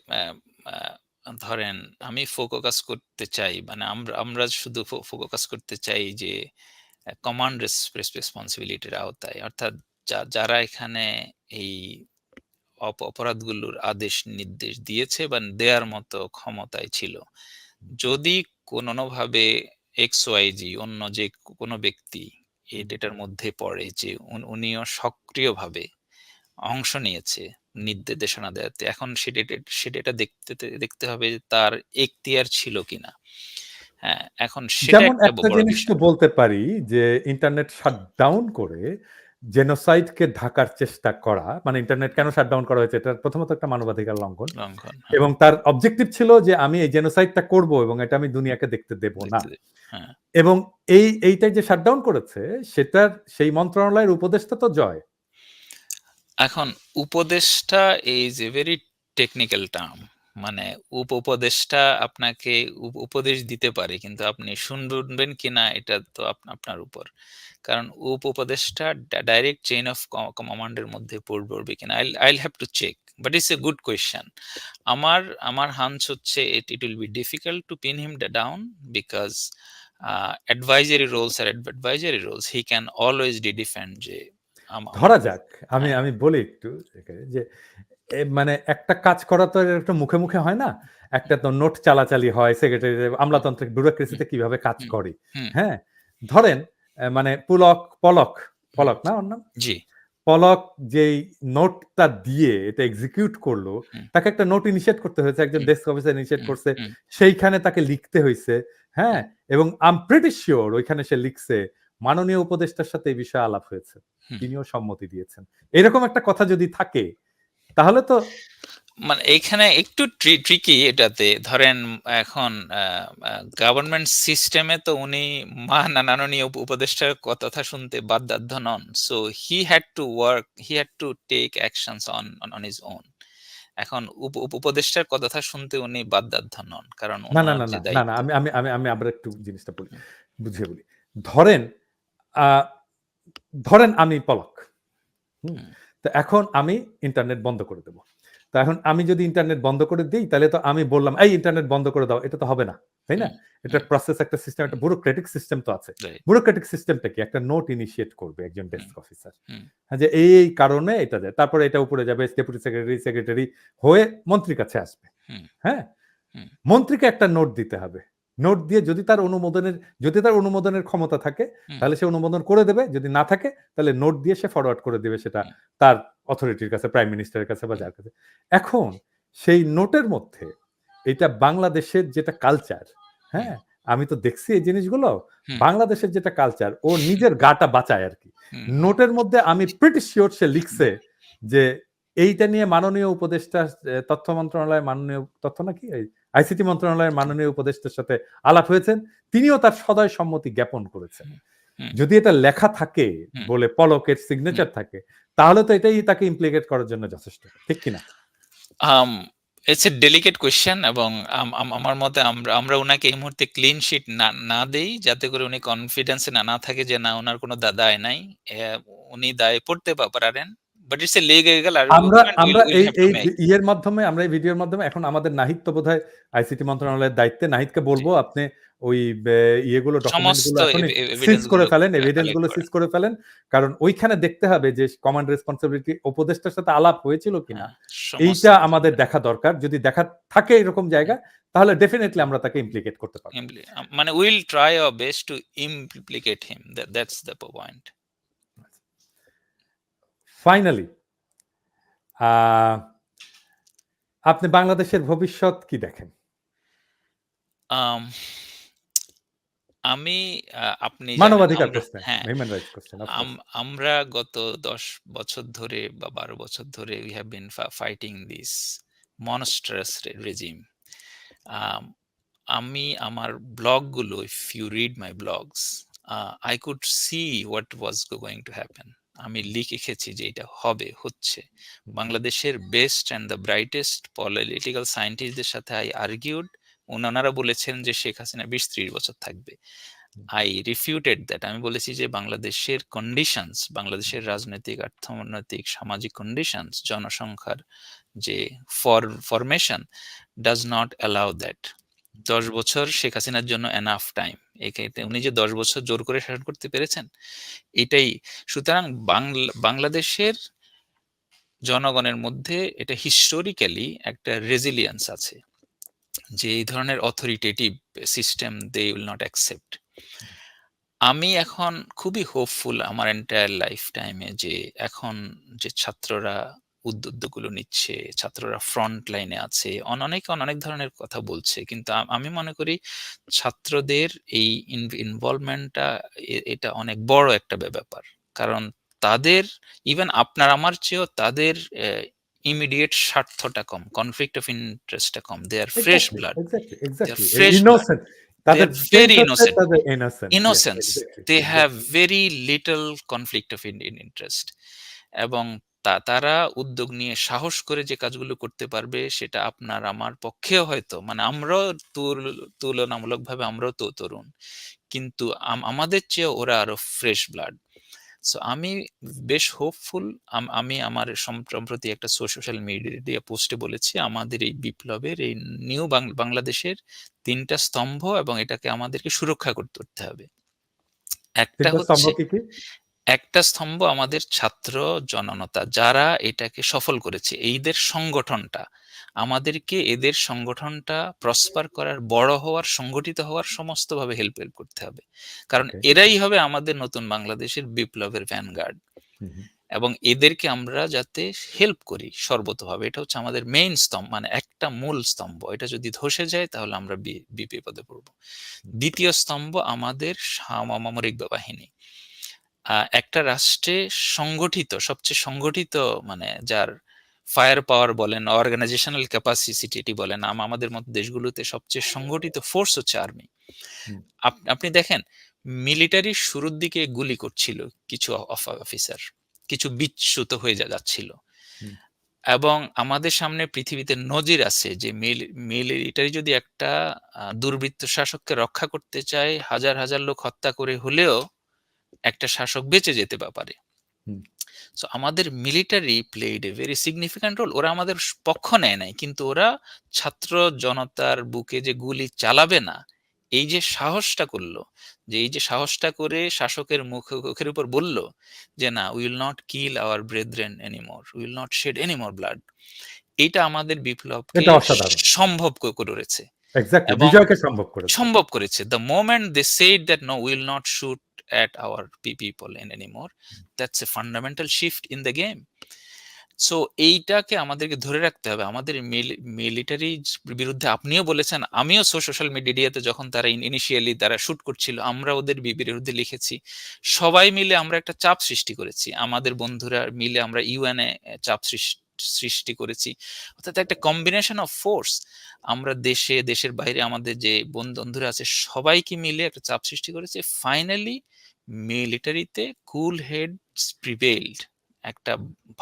আ আ ধরেন আমি ফোকাস করতে চাই। মানে আমরা শুধু ফোকাস করতে চাই যে কমান্ড রেসপন্সিবিলিটির আওতায়। অর্থাৎ যারা এখানে এই অপরাধগুলোর আদেশ নির্দেশ দিয়েছে বা দেয়ার মতো ক্ষমতায় ছিল। যদি কোনোভাবে XYZ অন্য যে কোনো ব্যক্তি এটার মধ্যে পড়ে যে উনিও সক্রিয়ভাবে অংশ নিয়েছে নির্দেশনা দেওয়াতে। এখন সেটা এটা দেখতে হবে যে তার এখতিয়ার ছিল কিনা। হ্যাঁ, এখন সেটা যেমন একটা একটা বড় জিনিস তো বিষয়। বলতে পারি যে ইন্টারনেট শাটডাউন করে জেনোসাইড কে ঢাকার চেষ্টা করা, মানে ইন্টারনেট কেন শাটডাউন করা হয়েছে এটা প্রথমত একটা মানবাধিকার লঙ্ঘন লঙ্ঘন, হ্যাঁ, এবং তার অবজেক্টিভ ছিল যে আমি এই জেনোসাইডটা করব এবং এটা আমি দুনিয়াকে দেখতে দেব না। দেখতে হ্যাঁ। এবং এইটাই যে শাটডাউন করেছে সেটার সেই মন্ত্রণালয়ের উপদেষ্টা তো জয়। এখন উপদেষ্টা is a very technical term. মানে উপদেষ্টা আপনাকে উপদেশ দিতে পারে কিন্তু আপনি শুনবেন কিনা এটা তো আপনার উপর। কারণ উপদেষ্টা ডাইরেক্ট চেইন অফ কমান্ড এর মধ্যে পড়বে কিনা। I'll have to check. But it's a good question. আমার হাঞ্চ হচ্ছে it will be difficult to pin him down because advisory roles are advisory roles. He can always defend যে আমার ধরা যাক, আমি হ্যাঁ, আমি বলি একটু এখানে যে মানে একটা কাজ করা তো একটা মুখে, মুখে হয় না। একটা তো নোট চালাচালি হয়, সেক্রেটারি হুম, আমলাতান্ত্রিক হুম, ব্যুরোক্রেসিতে কিভাবে কাজ হুম, করে। হুম, হ্যাঁ? ধরেন মানে হুম, পলক না ওর নাম? জি, পলক যেই নোটটা দিয়ে এটা এক্সিকিউট করলো, হুম, তাকে একটা নোট ইনিশিয়েট করতে হয়েছে। একজন হুম, ডেস্ক অফিসার ইনিশিয়েট হুম, করছে। হুম, সেইখানে তাকে লিখতে হইছে। হ্যাঁ? হুম, এবং আই এম প্রিটি সিউর ওইখানে সে লিখছে, মাননীয় উপদেষ্টার সাথে এই বিষয়ে আলাপ হয়েছে। হুম। তিনিও সম্মতি দিয়েছেন। এরকম একটা কথা যদি থাকে, তাহলে তো মানে এইখানে একটু ট্রিকি এটাতে। ধরেন এখন আ আ গভর্নমেন্ট সিস্টেমে তো উনি মাননীয় উপদেষ্টার কথা শুনতে বাধ্য নন। So he had to take actions on his own. এখন উপদেষ্টার কথা শুনতে উনি বাধ্য নন। কারণ না, না, উনার না, যে না, না, না। দায়িত্ব আমি আবার একটু জিনিসটা বলি, হুম, বুঝিয়ে বলি। ধরেন আ ধরেন আমি পলক। হুম? হুম, তো এখন আমি ইন্টারনেট বন্ধ করে দেব। তো এখন আমি যদি ইন্টারনেট বন্ধ করে দেই, তাহলে তো আমি বললাম, "এই ইন্টারনেট বন্ধ করে দাও।" এটা তো হবে না। তাই না? হুম, এটার হুম, প্রসেস একটা সিস্টেম, একটা হুম, ব্যুরোক্রেটিক সিস্টেম তো আছে। রাইট, ব্যুরোক্রেটিক সিস্টেমটা কি? একটা নোট ইনিশিয়েট করবে একজন হুম, ডেস্ক অফিসার। হুম, হ্যাঁ, যে এই কারণে এটা যায়। তারপরে এটা উপরে যাবে ডেপুটি সেক্রেটারি হয়ে মন্ত্রীর কাছে আসবে। হুম, হ্যাঁ? হুম, মন্ত্রীকে একটা নোট দিতে হবে। নোট দিয়ে যদি তার অনুমোদনের ক্ষমতা থাকে হুম, তাহলে সে অনুমোদন করে দেবে, যদি না থাকে তাহলে নোট দিয়ে সে ফরওয়ার্ড করে দেবে সেটা হুম, তার অথরিটির কাছে, প্রাইম মিনিস্টারের কাছে বা হুম, যার কাছে। এখন সেই নোটের মধ্যে এটা বাংলাদেশের যেটা কালচার, হুম, হ্যাঁ, আমি তো দেখছি এই জিনিসগুলো, হুম, বাংলাদেশের যেটা কালচার ও নিজের গাটা বাঁচায় আর কি। হুম, নোটের মধ্যে আমি প্রিটি শিওর সে লিখছে যে এইটা নিয়ে মাননীয় উপদেষ্টা, তথ্য মন্ত্রণালয়ের মাননীয় তথ্য নাকি আইসিটি মন্ত্রণালয়ের মাননীয় উপদেষ্টার সাথে আলাপ হয়েছেন, তিনিও তার সদয় সম্মতি জ্ঞাপন করেছেন। হুম, হুম, যদি এটা লেখা থাকে হুম, বলে পলকের হুম। সিগনেচার থাকে, তাহলে তো এটাই তাকে ইমপ্লিকেট করার জন্য যথেষ্ট, ঠিক কিনা? আম ইটস এ ডেলিকেট কোয়েশ্চেন এবং আমার মতে আমরা আমরা উনাকে এই মুহূর্তে ক্লিন শিট না দেই, যাতে করে উনি কনফিডেন্স এ না থাকে যে না উনার কোনো দায় নাই। উনি দায় পড়তে পারেন। বাট ইটস এ লিগ্যাল আমরা আর্গুমেন্ট আমরা উইল এই হ্যাভ টু এই মেক। ইয়ের মাধ্যমে, আমরা এই ভিডিওর মাধ্যমে এখন আমাদের নাহিদ তো বোধহয় আইসিটি মন্ত্রণালয়ের দায়িত্বে, নাহিদকে জি। বলবো আপনি ওই ইয়েগুলো, ডকুমেন্ট সমস্ত গুলো এখনই সিজ এভিডেন্স করে গুলো ফেলেন, এভিডেন্স কালেক্ট গুলো করেন। সিজ করে ফেলেন, কারণ ওইখানে দেখতে হবে যে কমান্ড রেসপন্সিবিলিটি উপদেষ্টার সাথে আলাপ হয়েছিল কিনা, হ্যাঁ, সমস্ত এইটা কিছু আমাদের দেখা দরকার। যদি দেখা থাকে এরকম জায়গা, তাহলে ডেফিনেটলি আমরা তাকে ইমপ্লিকেট করতে পারবো। মানে will try our best to implicate him. That's the point. Finally আপনি বাংলাদেশের ভবিষ্যৎ কি দেখেন? আম আমি আপনি জানেন মানবাধিকার আমরা কোশ্চেন, হ্যাঁ, হিউম্যান রাইটস কোশ্চেন, আম অফকোর্স। আমরা গত ১০ বছর ধরে বা ১২ বছর ধরে we have been fighting this monstrous regime. আম আমি আমার ব্লগগুলো, if you read my blogs, I could see what was going to happen. আমি লিখেছি যে এটা হচ্ছে। বাংলাদেশের best and the brightest political সায়েন্টিস্টদের সাথে I argued. ওনারা বলেছেন যে শেখ হাসিনা ২০-৩০ বছর থাকবে। I refuted that. আমি বলেছি যে বাংলাদেশের কন্ডিশনস, বাংলাদেশের রাজনৈতিক, অর্থনৈতিক, সামাজিক কন্ডিশনস, জনসংখ্যার যে formation does not allow that. ১০ বছর শেখ হাসিনার জন্য এনাফ টাইম। এক্ষেত্রে উনি যে ১০ বছর জোর করে শাসন করতে পেরেছেন, এটাই। সুতরাং বাংলাদেশের জনগণের মধ্যে এটা হিস্টোরিক্যালি একটা রেজিলিয়েন্স আছে, যে এই ধরনের authoritative system they will not accept. আমি এখন খুবই হোপফুল আমার এন্টায়ার লাইফ টাইমে যে এখন যে ছাত্ররা উদ্যোগগুলো নিচ্ছে, ছাত্ররা ফ্রন্ট লাইনে আছে, অনেকে অনেক ধরনের কথা বলছে। কিন্তু আমি মনে করি ছাত্রদের এই ইনভলভমেন্টটা এটা অনেক বড় একটা ব্যাপার। কারণ তাদের ইভেন আপনার আমার চেয়েও তাদের ইমিডিয়েট স্বার্থটা কম, কনফ্লিক্ট অফ ইন্টারেস্টটা কম। They are fresh exactly, blood, exactly, they are exactly. Fresh blood, innocent. They তাদের আর স্ট্রেংথ ভেরি হচ্ছে ইনোসেন্ট। তাদের innocence. Yes, Innocence. Exactly, They have exactly. very little conflict of interest. এবং তারা উদ্যোগ নিয়ে সাহস করে যে কাজগুলো করতে পারবে সেটা আপনার আমার পক্ষেও হয়তো, মানে আমরাও তুলনামূলকভাবে আমরাও তো তরুণ। কিন্তু আমাদের চেয়ে ওরা আরো ফ্রেশ ব্লাড। সো আমি বেশ হোপফুল। আমি আমার সম্প্রতি একটা সোশ্যাল মিডিয়া পোস্টে বলেছি আমাদের এই বিপ্লবের, এই নিউ বাংলাদেশের ৩ টা স্তম্ভ এবং এটাকে আমাদেরকে সুরক্ষা করতে হবে। একটা ৩ টা স্তম্ভ হচ্ছে, কি, কি? একটা স্তম্ভ আমাদের ছাত্র জনতা যারা এটাকে সফল করেছে, এইদের সংগঠনটা। আমাদেরকে এদের সংগঠনটা প্রসপার করার, বড় হওয়ার, সংগঠিত হওয়ার সমস্তভাবে হেল্প করতে হবে। কারণ ওকে। এরাই হবে আমাদের নতুন বাংলাদেশের বিপ্লবের ভ্যানগার্ড। হুম, হুম, এবং এদেরকে আমরা যাতে হেল্প করি সর্বতোভাবে, এটা হচ্ছে আমাদের মেইন স্তম্ভ, মানে একটা মূল স্তম্ভ। এটা যদি ধসে যায় তাহলে আমরা বিপদে পড়ব। হুম। দ্বিতীয় স্তম্ভ আমাদের সামরিক বাহিনী। একটা রাষ্ট্রে সংগঠিত, সবচেয়ে সংগঠিত, মানে যার ফায়ার পাওয়ার বলেন, অর্গানাইজেশনাল ক্যাপাসিটি বলেন, আমাদের মতো দেশগুলোতে সবচেয়ে সংগঠিত ফোর্স হচ্ছে আর্মি। হুম, আপনি দেখেন মিলিটারি শুরুর দিকে গুলি করছিল কিছু অফিসার, কিছু বিচ্যুত হয়ে যাচ্ছিল। হুম, এবং আমাদের সামনে পৃথিবীতে নজির আছে যে মিলিটারি যদি একটা দুর্বৃত্ত শাসককে রক্ষা করতে চায়, হাজার হাজার লোক হত্যা করে হলেও একটা শাসক বেঁচে যেতে পারে। হুম। সো আমাদের military played a very significant role. ওরা আমাদের পক্ষ নেয় নাই, কিন্তু ওরা ছাত্র জনতার বুকে যে গুলি চালাবে না, এই যে সাহসটা করলো, যে এই যে সাহসটা করে শাসকের মুখের উপর বলল যে না, will not kill our brethren anymore, will not shed anymore blood, এইটা আমাদের বিপ্লবকে এটা অসাধারণ। সম্ভব করেছে। এক্সাক্টলি, এবং বিজয়কে সম্ভব করেছে। সম্ভব করেছে। The moment they said that, "No, we will not shoot at our people anymore," that's a fundamental shift in the game. So এইটাকে আমাদেরকে ধরে রাখতে হবে। আমাদের মিলিটারি বিরুদ্ধে আপনিও বলেছেন, আমিও সোশ্যাল মিডিয়াতে যখন তারা ইনিশিয়ালি তারা শুট করছিল, আমরা ওদের বিরুদ্ধে লিখেছি। সবাই মিলে আমরা একটা চাপ সৃষ্টি করেছি। আমাদের বন্ধুরা মিলে আমরা ইউএনএ চাপ সৃষ্টি করেছি। অর্থাৎ একটা কম্বিনেশন অফ ফোর্স। আমরা দেশে, দেশের বাইরে আমাদের যে বন্ধুরা আছে সবাইকে মিলে একটা চাপ সৃষ্টি করেছি। ফাইনালি মিলিটারিতে কুল হেডস প্রিভেইলড। একটা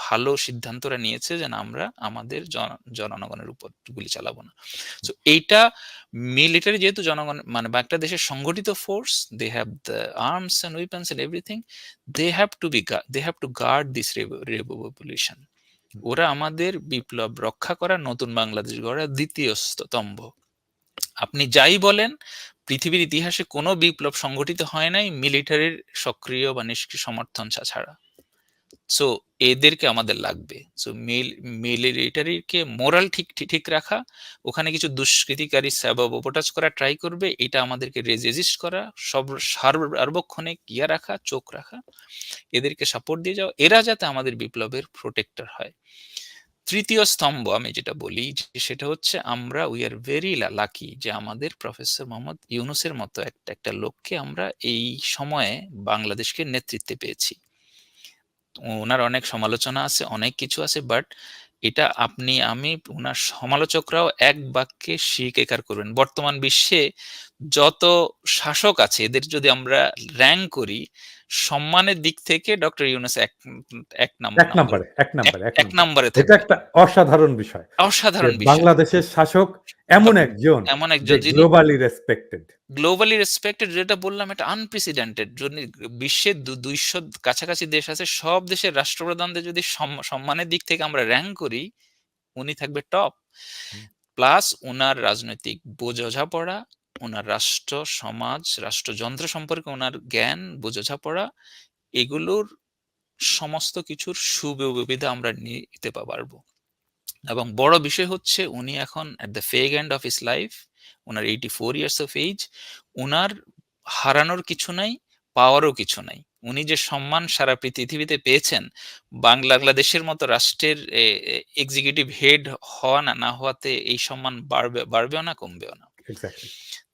ভালো সিদ্ধান্তরা নিয়েছে যে না, আমরা আমাদের জনগণের উপর গুলি চালাবো না। সো এইটা মিলিটারি যেহেতু জনগণ মানে বা একটা দেশের সংগঠিত force, they have the arms and weapons and everything, they have to guard this revolution. ওরা আমাদের বিপ্লব রক্ষা করা, নতুন বাংলাদেশ গড়ার দ্বিতীয় স্তম্ভ। আপনি যাই বলেন, পৃথিবীর ইতিহাসে কোনো বিপ্লব সংগঠিত হয় নাই মিলিটারির সক্রিয় বা নিষ্ক্রিয় সমর্থন ছাড়া। সো এদেরকে আমাদের লাগবে। সো মিলিটারিকে মোরাল ঠিক রাখা, ওখানে কিছু দুষ্কৃতিকারী সাবোটাজ করা ট্রাই করবে, এটা আমাদেরকে রেজিস্ট করা, সব সার্বক্ষণিক রাখা, চোখ রাখা, এদেরকে সাপোর্ট দিয়ে যাওয়া, এরা যাতে আমাদের বিপ্লবের প্রোটেক্টর হয়। তৃতীয় স্তম্ভ আমি যেটা বলি সেটা হচ্ছে আমরা উই আর ভেরি লাকি যে আমাদের প্রফেসর মোহাম্মদ ইউনূসের মতো একটা লোককে আমরা এই সময়ে বাংলাদেশকে নেতৃত্বে পেয়েছি। ওনার অনেক সমালোচনা আছে, অনেক কিছু আছে, বাট এটা আপনি আমি ওনার সমালোচকরাও এক বাক্যে স্বীকার করবেন। বর্তমান বিশ্বে যত শাসক আছে এদের যদি আমরা র্যাঙ্ক করি, সম্মানের দিক থেকে ডক্টর ইউনূস এক নম্বরে এটা থাকবে। একটা অসাধারণ বিষয় যে অসাধারণ বিষয়। বাংলাদেশের শাসক এমন একজন যে যিনি গ্লোবালি রেসপেক্টেড। গ্লোবালি রেসপেক্টেড, যেটা বললাম এটা আনপ্রেসিডেন্টেড। যদি বিশ্বের 200 কাছাকাছি দেশ আছে, সব দেশের রাষ্ট্রপ্রধানদের যদি সম্মানের দিক থেকে আমরা র্যাঙ্ক করি, উনি থাকবে টপ। প্লাস ওনার রাজনৈতিক বোঝাপড়া, ওনার রাষ্ট্র সমাজ রাষ্ট্রযন্ত্র সম্পর্কে ওনার জ্ঞান বোঝাপড়া, এগুলোর সমস্ত কিছুর সুবিধা আমরা নিতে পারবো। এবং বড় বিষয় হচ্ছে উনি এখন at the fag end of his life, ওনার 84 ইয়ার্স অফ এজ। ওনার হারানোর কিছু নাই, পাওয়ারও কিছু নাই। উনি যে সম্মান সারা পৃথিবীতে পেয়েছেন, বাংলাদেশের মতো রাষ্ট্রের এক্সিকিউটিভ হেড হওয়া না হওয়াতে এই সম্মান বাড়বেও না, কমবেও না।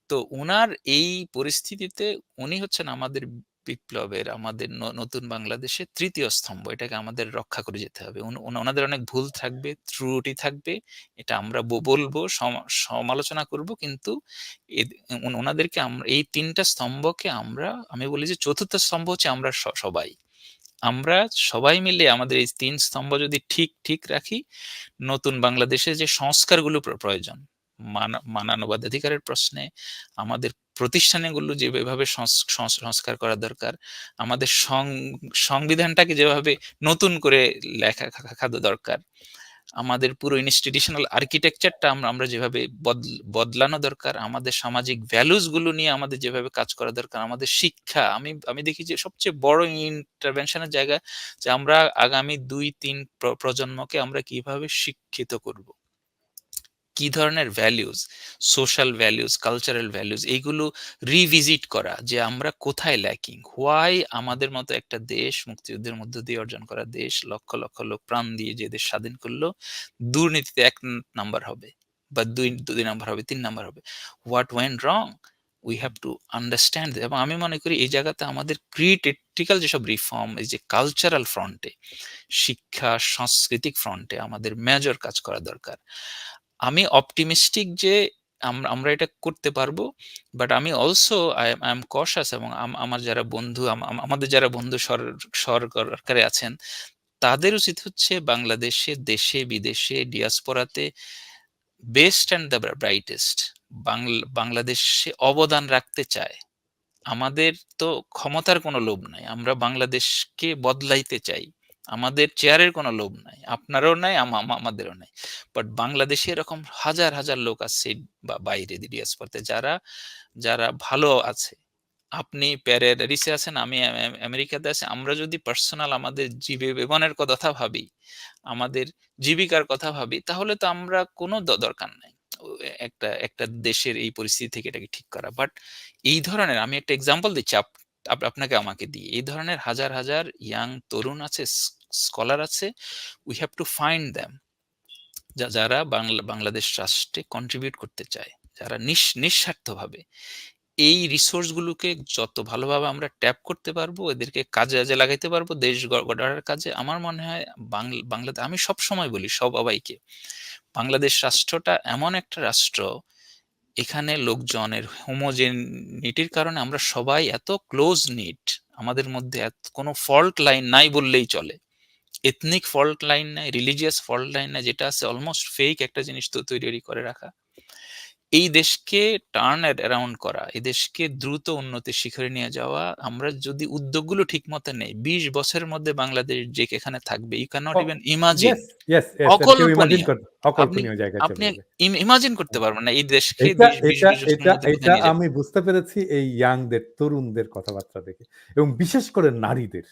তো উনার এই পরিস্থিতিতে উনি হচ্ছেন আমাদের বিপ্লবের, আমাদের নতুন বাংলাদেশের তৃতীয় স্তম্ভ। এটাকে আমাদের রক্ষা করে যেতে হবে। ওনাদের অনেক ভুল থাকবে, ত্রুটি থাকবে, এটা আমরা বলবো, সমালোচনা করব, কিন্তু ওনাদেরকে আমরা এই তিনটা স্তম্ভকে আমি বলি যে চতুর্থ স্তম্ভ হচ্ছে আমরা আমরা সবাই মিলে আমাদের এই তিন স্তম্ভ যদি ঠিক রাখি, নতুন বাংলাদেশে যে সংস্কারগুলো প্রয়োজন, মানবাধিকারের প্রশ্নে আমাদের প্রতিষ্ঠানগুলো যেভাবে সংস্কার করা দরকার, আমাদের সংবিধানটাকে যেভাবে নতুন করে লেখা দরকার, আমাদের পুরো ইনস্টিটিউশনাল আর্কিটেকচারটা আমরা যেভাবে বদলানো দরকার, আমাদের সামাজিক ভ্যালুস গুলো নিয়ে আমাদের যেভাবে কাজ করা দরকার, আমাদের শিক্ষা, আমি দেখি যে সবচেয়ে বড় ইন্টারভেনশনের জায়গা যে আমরা আগামী 2-3 প্রজন্মকে আমরা কিভাবে শিক্ষিত করব, কি ধরনের values, social values, cultural values, এইগুলো রিভিজিট করা যে আমরা কোথায় ল্যাকিং, হোয়াই আমাদের মতো একটা দেশ, মুক্তিযুদ্ধের মধ্য দিয়ে অর্জন করা দেশ, লক্ষ লক্ষ লোক প্রাণ দিয়ে যে দেশ স্বাধীন করলো, দুর্নীতিতে 1 নাম্বার হবে বা 2 নাম্বার হবে, 3 নাম্বার হবে। What went wrong, we have to understand. এবং আমি মনে করি এই জায়গাতে আমাদের ক্রিটিক্যাল যেসব রিফর্ম, এই যে কালচারাল ফ্রন্টে, শিক্ষা সাংস্কৃতিক ফ্রন্টে আমাদের মেজর কাজ করা দরকার। আমি অপটিমিস্টিক যে আমরা এটা করতে পারবো, বাট আমি অলসো আই এম কশাস। এবং আমার যারা বন্ধু, আমাদের যারা বন্ধু সরকারে আছেন, তাদের উচিত হচ্ছে বাংলাদেশে, দেশে বিদেশে, ডিয়াসপোরাতে বেস্ট অ্যান্ড দ্য ব্রাইটেস্ট বাংলাদেশে অবদান রাখতে চায়। আমাদের তো ক্ষমতার কোনো লোভ নাই, আমরা বাংলাদেশকে বদলাইতে চাই। আমাদের চেয়ারের কোনো লোভ নাই, আপনারও নাই, আমাদেরও নাই। বাট বাংলাদেশে এরকম হাজার হাজার লোক আছে বা বাইরে ডিয়াসপোরাতে যারা ভালো আছে। আপনি প্যারিসে আছেন, আমি আমেরিকাতে আছি। আমরা যদি পার্সোনাল আমাদের জীবনের কথা ভাবি, আমাদের জীবিকার কথা ভাবি, তাহলে তো আমরা কোনো দরকার নাই। একটা একটা দেশের এই পরিস্থিতি থেকে এটাকে ঠিক করা। বাট এই ধরনের আমি একটা এক্সাম্পল দিচ্ছি আপনাকে আমাকে দিয়ে। এই ধরনের হাজার, হাজার ইয়াং তরুণ আছে, স্কলার আছে। We have to find them যারা বাংলাদেশ রাষ্ট্রে কন্ট্রিবিউট করতে চায়। যারা নিঃস্বার্থভাবে এই রিসোর্স গুলোকে যত ভালোভাবে আমরা ট্যাপ করতে পারবো, এদেরকে কাজে লাগাইতে পারবো দেশ গড়ার কাজে। আমার মনে হয় বাংলাদেশ, আমি সবসময় বলি সবাইকে, বাংলাদেশ রাষ্ট্রটা এমন একটা রাষ্ট্র, এখানে লোকজনের হোমোজেনিটির কারণে আমরা সবাই এত ক্লোজ নিট, আমাদের মধ্যে কোনো ফল্ট লাইন নাই বললেই চলে। এথনিক ফল্ট লাইন নাই, রিলিজিয়াস ফল্ট লাইন নাই, যেটা আছে অলমোস্ট ফেক একটা জিনিস তো তৈরি করে রাখা। এই দেশকে টার্ন অ্যারাউন্ড করা, এই দেশকে দ্রুত উন্নতির শিখরে নিয়ে যাওয়া, আমরা যদি উদ্যোগগুলো ঠিক মতো নেই, ২০ বছরের মধ্যে বাংলাদেশ যে এখানে থাকবে, you can not even imagine. Yes, yes, yes, এটা কেউ ইমাজিন অকল্পনীয়। আপনি অকল্পনীয় জায়গায় চলে আপনি যাবে। ইমাজিন করতে পারবেন না এই দেশকে এটা ২০ এটা বছরের এটা মধ্যে এটা কোথায় নিয়ে যাবে। আমি বুঝতে পেরেছি এই ইয়াংদের, তরুণদের কথাবার্তা দেখে, এবং বিশেষ করে নারীদের।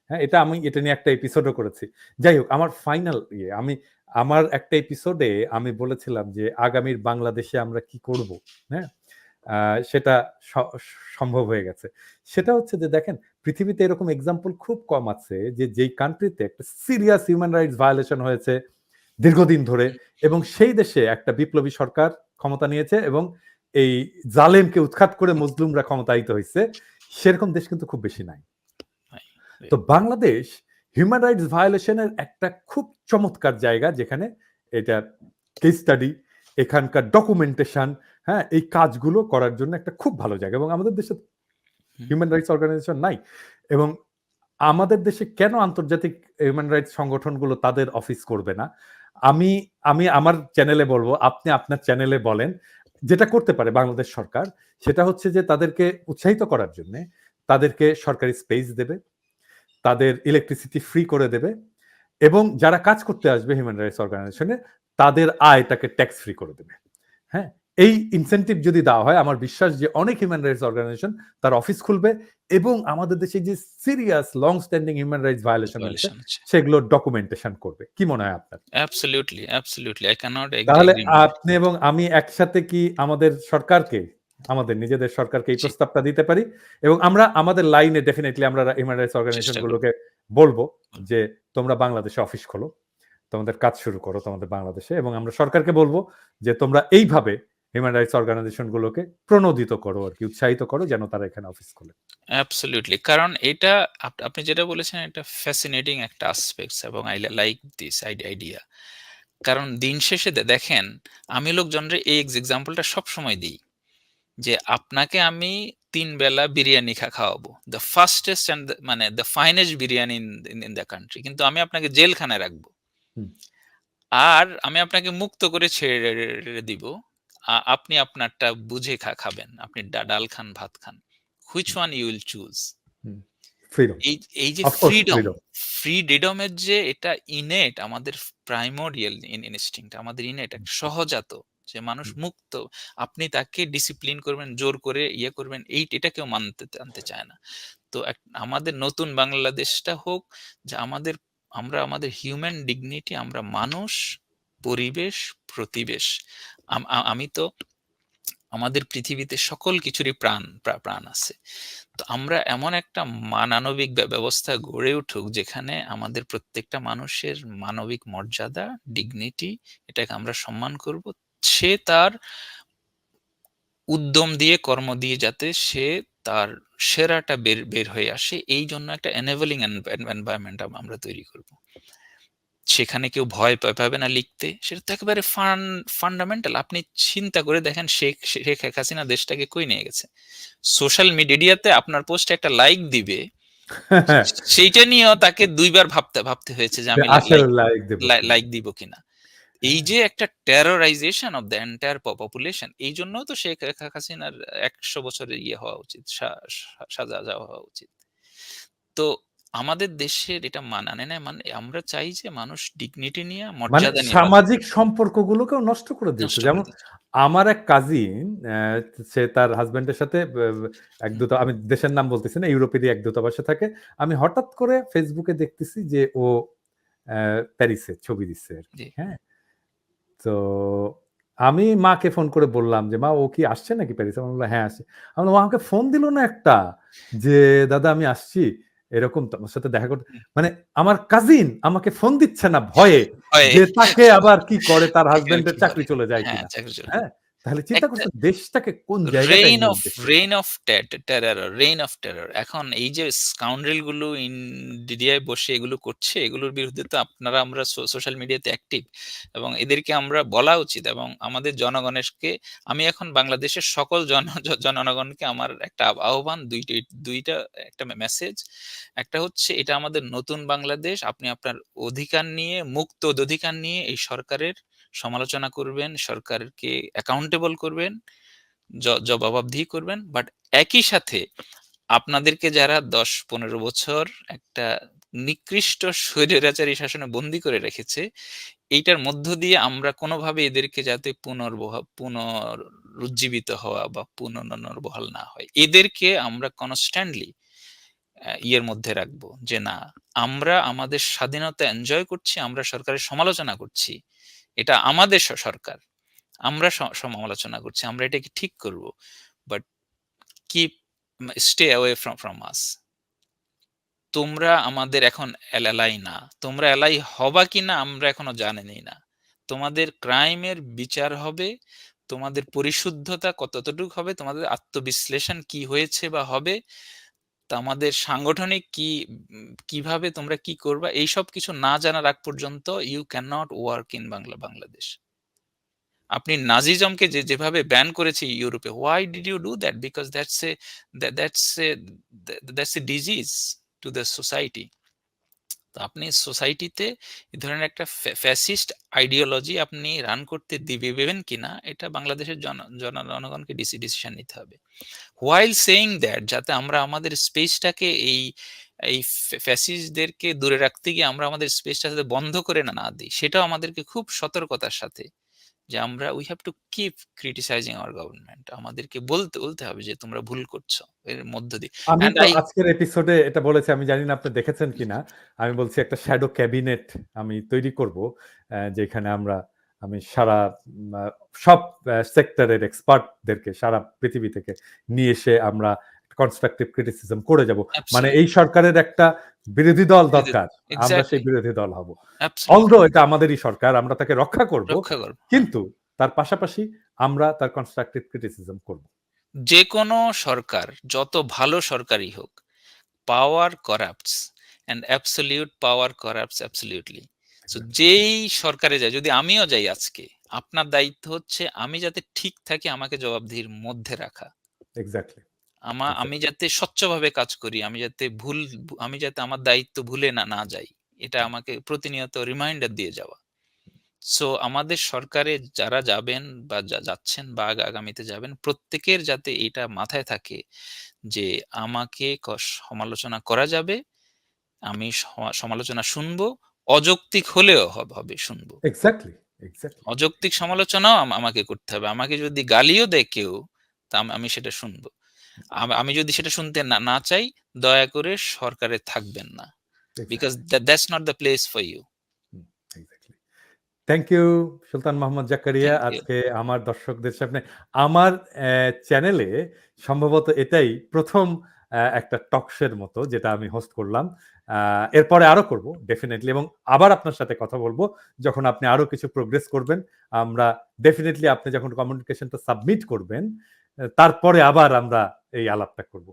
হ্যাঁ, আমি এটা নিয়ে একটা এপিসোডও করেছি। যাই হোক, আমার ফাইনাল আমার একটা এপিসোডে আমি বলেছিলাম যে আগামীর বাংলাদেশে আমরা কি করব। হ্যাঁ, সেটা সম্ভব হয়ে গেছে। সেটা হচ্ছে যে দেখেন, পৃথিবীতে এরকম এক্সাম্পল খুব কম আছে যে যেই কান্ট্রিতে একটা সিরিয়াস হিউম্যান রাইটস ভায়োলেশন হয়েছে দীর্ঘদিন ধরে, এবং সেই দেশে একটা বিপ্লবী সরকার ক্ষমতা নিয়েছে এবং এই জালেমকে উৎখাত করে মজলুমরা ক্ষমতায়িত হয়েছে, সেরকম দেশ কিন্তু খুব বেশি নাই। তো বাংলাদেশ হিউম্যান রাইটস ভায়োলেশনের একটা খুব চমৎকার জায়গা, যেখানে এটা কেস স্টাডি, এখানকার ডকুমেন্টেশন, হ্যাঁ, এই কাজগুলো করার জন্য একটা খুব ভালো জায়গা। এবং আমাদের দেশে হিউম্যান রাইটস অর্গানাইজেশন নাই, এবং আমাদের দেশে কেন আন্তর্জাতিক হিউম্যান রাইটস সংগঠনগুলো তাদের অফিস করবে না? আমি আমি আমার চ্যানেলে বলবো, আপনি আপনার চ্যানেলে বলেন। যেটা করতে পারে বাংলাদেশ সরকার, সেটা হচ্ছে যে তাদেরকে উৎসাহিত করার জন্য তাদেরকে সরকারি স্পেস দেবে, তাদের ইলেকট্রিসিটি ফ্রি করে দেবে, এবং যারা কাজ করতে আসবে হিউম্যান রাইটস অর্গানাইজেশনে তাদের আয়টাকে ট্যাক্স ফ্রি করে দেবে। হ্যাঁ, এই ইনসেন্টিভ যদি দেওয়া হয়, আমার বিশ্বাস যে অনেক হিউম্যান রাইটস অর্গানাইজেশন তার অফিস খুলবে, এবং আমাদের দেশে যে serious long standing human rights violation হচ্ছে সেগুলো ডকুমেন্টেশন করবে। কি মনে হয় আপনার? Absolutely, absolutely, I can not তাহলে এগ্রি মোর। আপনি এবং আমি একসাথে কি আমাদের সরকারকে, আমাদের নিজেদের সরকারকে এই প্রস্তাবটা দিতে পারি, এবং আমরা আমাদের লাইনে ডেফিনেটলি আমরা হিউম্যান রাইটস অর্গানাইজেশন গুলোকে বলবো যে তোমরা বাংলাদেশে অফিস খোলো, তোমাদের কাজ শুরু করো তোমাদের বাংলাদেশে, এবং আমরা সরকারকে বলবো যে তোমরা এইভাবে হিউম্যান রাইটস অর্গানাইজেশন গুলোকে প্রণোদিত করো, আর কি উৎসাহিত করো, যেন তারা এখানে অফিস খোলে। অ্যাবসলিউটলি, কারণ এটা আপনি যেটা বলেছেন এটা ফ্যাসিনেটিং একটা অ্যাসপেক্টস, এবং আই লাইক দিস আইডিয়া। কারণ দিন শেষে দেখেন, আমি লোকজনরে এই এক্সাম্পলটা সবসময় দিই যে আপনাকে আমি ৩ বেলা বিরিয়ানি খাওয়াবো, দ্য ফাস্টেস্ট অ্যান্ড মানে the finest biryani in the country, কিন্তু আমি আপনাকে জেলখানায় রাখবো। আর আমি আপনাকে মুক্ত করে ছেড়ে দিব, আপনি আপনারটা বুঝে খাবেন, আপনি ডাল খান, ভাত খান, which one you will choose? Freedom, এই যে অফ কোর্স ফ্রিডম। ফ্রিডমের যে এটা ইনেট, আমাদের প্রাইমোরিয়াল ইনস্টিংক্ট, আমাদের ইনেট একটা সহজাত, যে মানুষ মুক্ত, আপনি তাকে ডিসিপ্লিন করবেন, জোর করে করবেন, এটা কেউ আনতে চায় না। তো আমাদের নতুন বাংলাদেশটা হোক যে আমরা আমাদের হিউম্যান ডিগনিটি, আমরা মানুষ, পরিবেশ, প্রতিবেশ, আমি তো আমাদের পৃথিবীতে সকল কিছুরই প্রাণ আছে। তো আমরা এমন একটা মানবিক ব্যবস্থা গড়ে উঠুক, যেখানে আমাদের প্রত্যেকটা মানুষের মানবিক মর্যাদা, ডিগনিটি, এটাকে আমরা সম্মান করব। সে তার উদ্যম দিয়ে, কর্ম দিয়ে যাতে সে তার সেরাটা বের হয়ে আসে, এই জন্য একটা এনেবলিং এনভায়রনমেন্ট আমরা তৈরি করব। সেখানে কেউ ভয় পাবে না লিখতে, সেটা তো একেবারে ফান্ডামেন্টাল। আপনি চিন্তা করে দেখেন, শেখ হাসিনা দেশটাকে কই নিয়ে গেছে। সোশ্যাল মিডিয়াতে আপনার পোস্টে একটা লাইক দিবে, সেইটা নিয়েও তাকে ২ বার ভাবতে হয়েছে যে আমি লাইক দিব কিনা। এই যে একটা টেরোরাইজেশন অফ দ্য এন্টায়ার পপুলেশন, এই জন্য তো শেখ হাসিনার ১০০ বছরের হওয়া উচিত, সাজা হওয়া উচিত। তো আমাদের দেশের এটা মানানে না, মানে আমরা চাই যে মানুষ ডিগনিটি নিয়ে, মর্যাদা নিয়ে সামাজিক সম্পর্কগুলোকেও নষ্ট করে দিচ্ছে। যেমন আমার এক কাজিন, সে তার হাজবেন্ডের সাথে আমি দেশের নাম বলতেছি না, ইউরোপেরই এক দূতাবাসে থাকে। আমি হঠাৎ করে ফেসবুকে দেখতেছি যে ও প্যারিসে ছবি দিচ্ছে আর কি। হ্যাঁ, তো আমি মাকে ফোন করে বললাম যে, "মা ও কি আসছে নাকি প্যারিসে?" আমি বললাম, "হ্যাঁ, আসছে।" আমি বললাম, "ও আমাকে ফোন দিল না একটা যে, দাদা আমি আসছি। এরকম তোমার সাথে দেখা করতে।" হুম, মানে আমার কাজিন আমাকে ফোন দিচ্ছে না ভয়ে হয় যে তাকে আবার কি করে তার থেকে হাসব্যান্ডের কি চাকরি করে? চলে যায় হ্যাঁ, কিনা। চাকরি চলে হ্যাঁ? তাহলে চিন্তা একটা করছেন দেশটাকে কোন জায়গাটায় নিয়ে গেছে। Rain of rain of terror. এখন এই যে স্কাউন্ড্রেল গুলো ইন্ডিয়ায় বসে এগুলো করছে, এগুলোর বিরুদ্ধে তো আপনারা আমরা সোশ্যাল মিডিয়াতে অ্যাক্টিভ এবং এদেরকে আমরা বলা উচিত এবং আমাদের জনগণেরকে আমি এখন বাংলাদেশের সকল জনগণকে আমার একটা আহ্বান ২টা একটা মেসেজ। একটা হচ্ছে এটা আমাদের নতুন বাংলাদেশ। আপনি আপনার অধিকার নিয়ে মুক্ত অধিকার নিয়ে এই সরকারের সমালোচনা করবেন, সরকারকে অ্যাকাউন্টেবল করবেন। জবাবদিহি করবেন। বাট একই সাথে আপনাদেরকে যারা ১০-১৫ বছর একটা নিকৃষ্ট স্বৈরাচারী শাসনে বন্দী করে রেখেছে, এইটার মধ্য দিয়ে আমরা কোনোভাবে এদেরকে যাতে পুনরুজ্জীবিত হওয়া বা পুনর্বহাল না হয়। এদেরকে আমরা কনস্ট্যান্টলি ইয়ের মধ্যে রাখবো যে না, আমরা আমাদের স্বাধীনতা এনজয় করছি, আমরা সরকারের সমালোচনা করছি। এটা আমাদের সরকার। আমরা সমালোচনা করছি। আমরা এটাকে ঠিক করব। But keep stay away from আস। তোমরা আমাদের এখন এলাই না। তোমরা এলাই হবা কিনা আমরা এখনো জানিই না। তোমাদের ক্রাইমের বিচার হবে, তোমাদের পরিশুদ্ধতা কতটুক হবে, তোমাদের আত্মবিশ্লেষণ কি হয়েছে বা হবে, আমাদের সাংগঠনিক কিভাবে তোমরা কি করবা এইসব কিছু না জানার আগ পর্যন্ত you can not work in Bangladesh. আপনি নাজিজমকে যেভাবে ব্যান করেছে ইউরোপে, why did you do that? Because that's a disease to the society. তো আপনি সোসাইটিতে এই ধরনের একটা ফ্যাসিস্ট আইডিওলজি আপনি রান করতে দিবেন কিনা এটা বাংলাদেশের জনগণকে ডিসিশন নিতে হবে। হোয়াইল সেইং দ্যাট যাতে আমরা আমাদের স্পেসটাকে এই ফ্যাসিস্টদেরকে দূরে রাখতে গিয়ে আমরা আমাদের স্পেসটা যাতে বন্ধ করে না দিই, সেটাও আমাদেরকে খুব সতর্কতার সাথে যে আমরা we have to keep criticising hour government. আমাদেরকে বলতে হবে যে তোমরা ভুল করছো এর মধ্য দিয়ে। আমি অ্যান্ড তো আই আজকের এপিসোডে এটা বলেছি, আমি জানি না আপনি দেখেছেন কিনা। আমি বলছি একটা শ্যাডো ক্যাবিনেট আমি তৈরি করব। যেখানে আমি সারা আ সব সেক্টরের এক্সপার্টদেরকে সারা পৃথিবী থেকে নিয়ে এসে আমরা কনস্ট্রাকটিভ ক্রিটিসিজম করে যাব। মানে এই অ্যাবসলিউটলি সরকারের একটা বিরোধী দল দরকার। আমরা সেই এক্সাক্টলি বিরোধী দল হব। অ্যাবসলিউটলি অলদো এটা আমাদেরই সরকার, আমরা তাকে রক্ষা করব। রক্ষা করব। হ্যাঁ। কিন্তু তার পাশাপাশি আমরা তার কনস্ট্রাকটিভ ক্রিটিসিজম করব। যে কোনো সরকার যত ভালো সরকারই হোক, power corrupts and absolute power corrupts absolutely. So যেই সরকারে যায়, যদি আমিও যাই আজকে, আপনার দায়িত্ব হচ্ছে আমি যাতে ঠিক থাকি আমাকে জবাবদিহির মধ্যে রাখা। এক্সাক্টলি, আমি এক্সাক্টলি। যাতে স্বচ্ছভাবে কাজ করি, আমি যাতে আমার দায়িত্ব ভুলে না যাই। এটা আমাকে প্রতিনিয়ত রিমাইন্ডার দিয়ে যাওয়া। সো আমাদের সরকারে যারা যাবেন বা যাচ্ছেন বা আগামীতে যাবেন, প্রত্যেকের যাতে এটা মাথায় থাকে যে আমাকে সমালোচনা করা যাবে, আমি সমালোচনা শুনবো, অযৌক্তিক হলেও হবে শুনবো। Exactly, exactly. অযৌক্তিক সমালোচনাও আমাকে করতে হবে। আমাকে যদি গালিও দেয় কেউ, তা আমি সেটা শুনবো। আমি যদি সেটা শুনতে না চাই, দয়া করে সরকারে থাকবেন না। Because exactly. That's not the place for you. Hmm, exactly. Thank you Sultan Mohammad Zakaria. Thank you. আজকে আমার দর্শকদের সামনে আমার চ্যানেলে সম্ভবত এটাই ১ম একটা টক শোর মতো যেটা আমি হোস্ট করলাম। এরপরে আরো করব ডেফিনিটলি, এবং আবার আপনার সাথে কথা বলব যখন আপনি আরো কিছু প্রোগ্রেস করবেন। আমরা ডেফিনিটলি আপনি যখন কমিউনিকেশনটা সাবমিট করবেন, তারপরে আবার আমরা এই আলাপটা করব।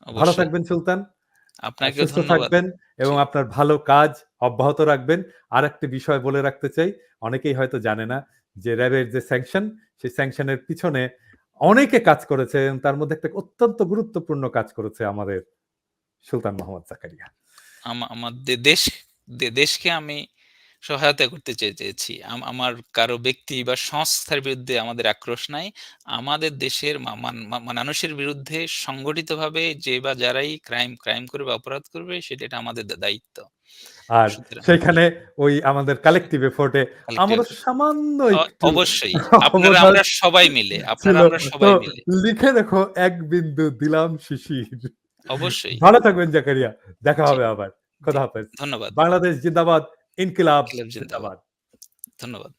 ভালো অবশ্যই। থাকবেন সুলতান। আপনাকেও সুস্থ ধন্যবাদ। থাকবেন এবং জি, আপনার ভালো কাজ অব্যাহত রাখবেন। আরেকটি বিষয় বলে রাখতে চাই, অনেকেই হয়তো জানে না যে র‍্যাবের যে স্যাংশন, সেই স্যাংশনের পিছনে অনেকে কাজ করেছে এবং তার মধ্যে একটা অত্যন্ত গুরুত্বপূর্ণ কাজ করেছে আমাদের সুলতান মোহাম্মদ জাকারিয়া। আমার দেশকে আমি সহায়তা করতে চেয়েছি। আমার কারো ব্যক্তি বা সংস্থার বিরুদ্ধে আমাদের আক্রোশ নাই। আমাদের দেশের মানুষের বিরুদ্ধে সংগঠিতভাবে যে বা যারাই ক্রাইম করবে, অপরাধ করবে সেটা আমাদের দায়িত্ব। আর সুতরাং সেখানে ওই আমাদের কালেক্টিভ এফোর্ট এ কালেক্টিভ আমারও এফোর্ট সামান্য একটু অবশ্যই। অবদান ছিল। আমরা তো সবাই মিলে। লিখে রেখো ১ বিন্দু দিলাম শিশির। অবশ্যই। ভালো থাকবেন জাকারিয়া। দেখা জি, হবে আবার। জি। খোদা হাফেজ। ধন্যবাদ। বাংলাদেশ জিন্দাবাদ, ইনকিলাব ইনকিলাব জিন্দাবাদ। জিন্দাবাদ। ধন্যবাদ।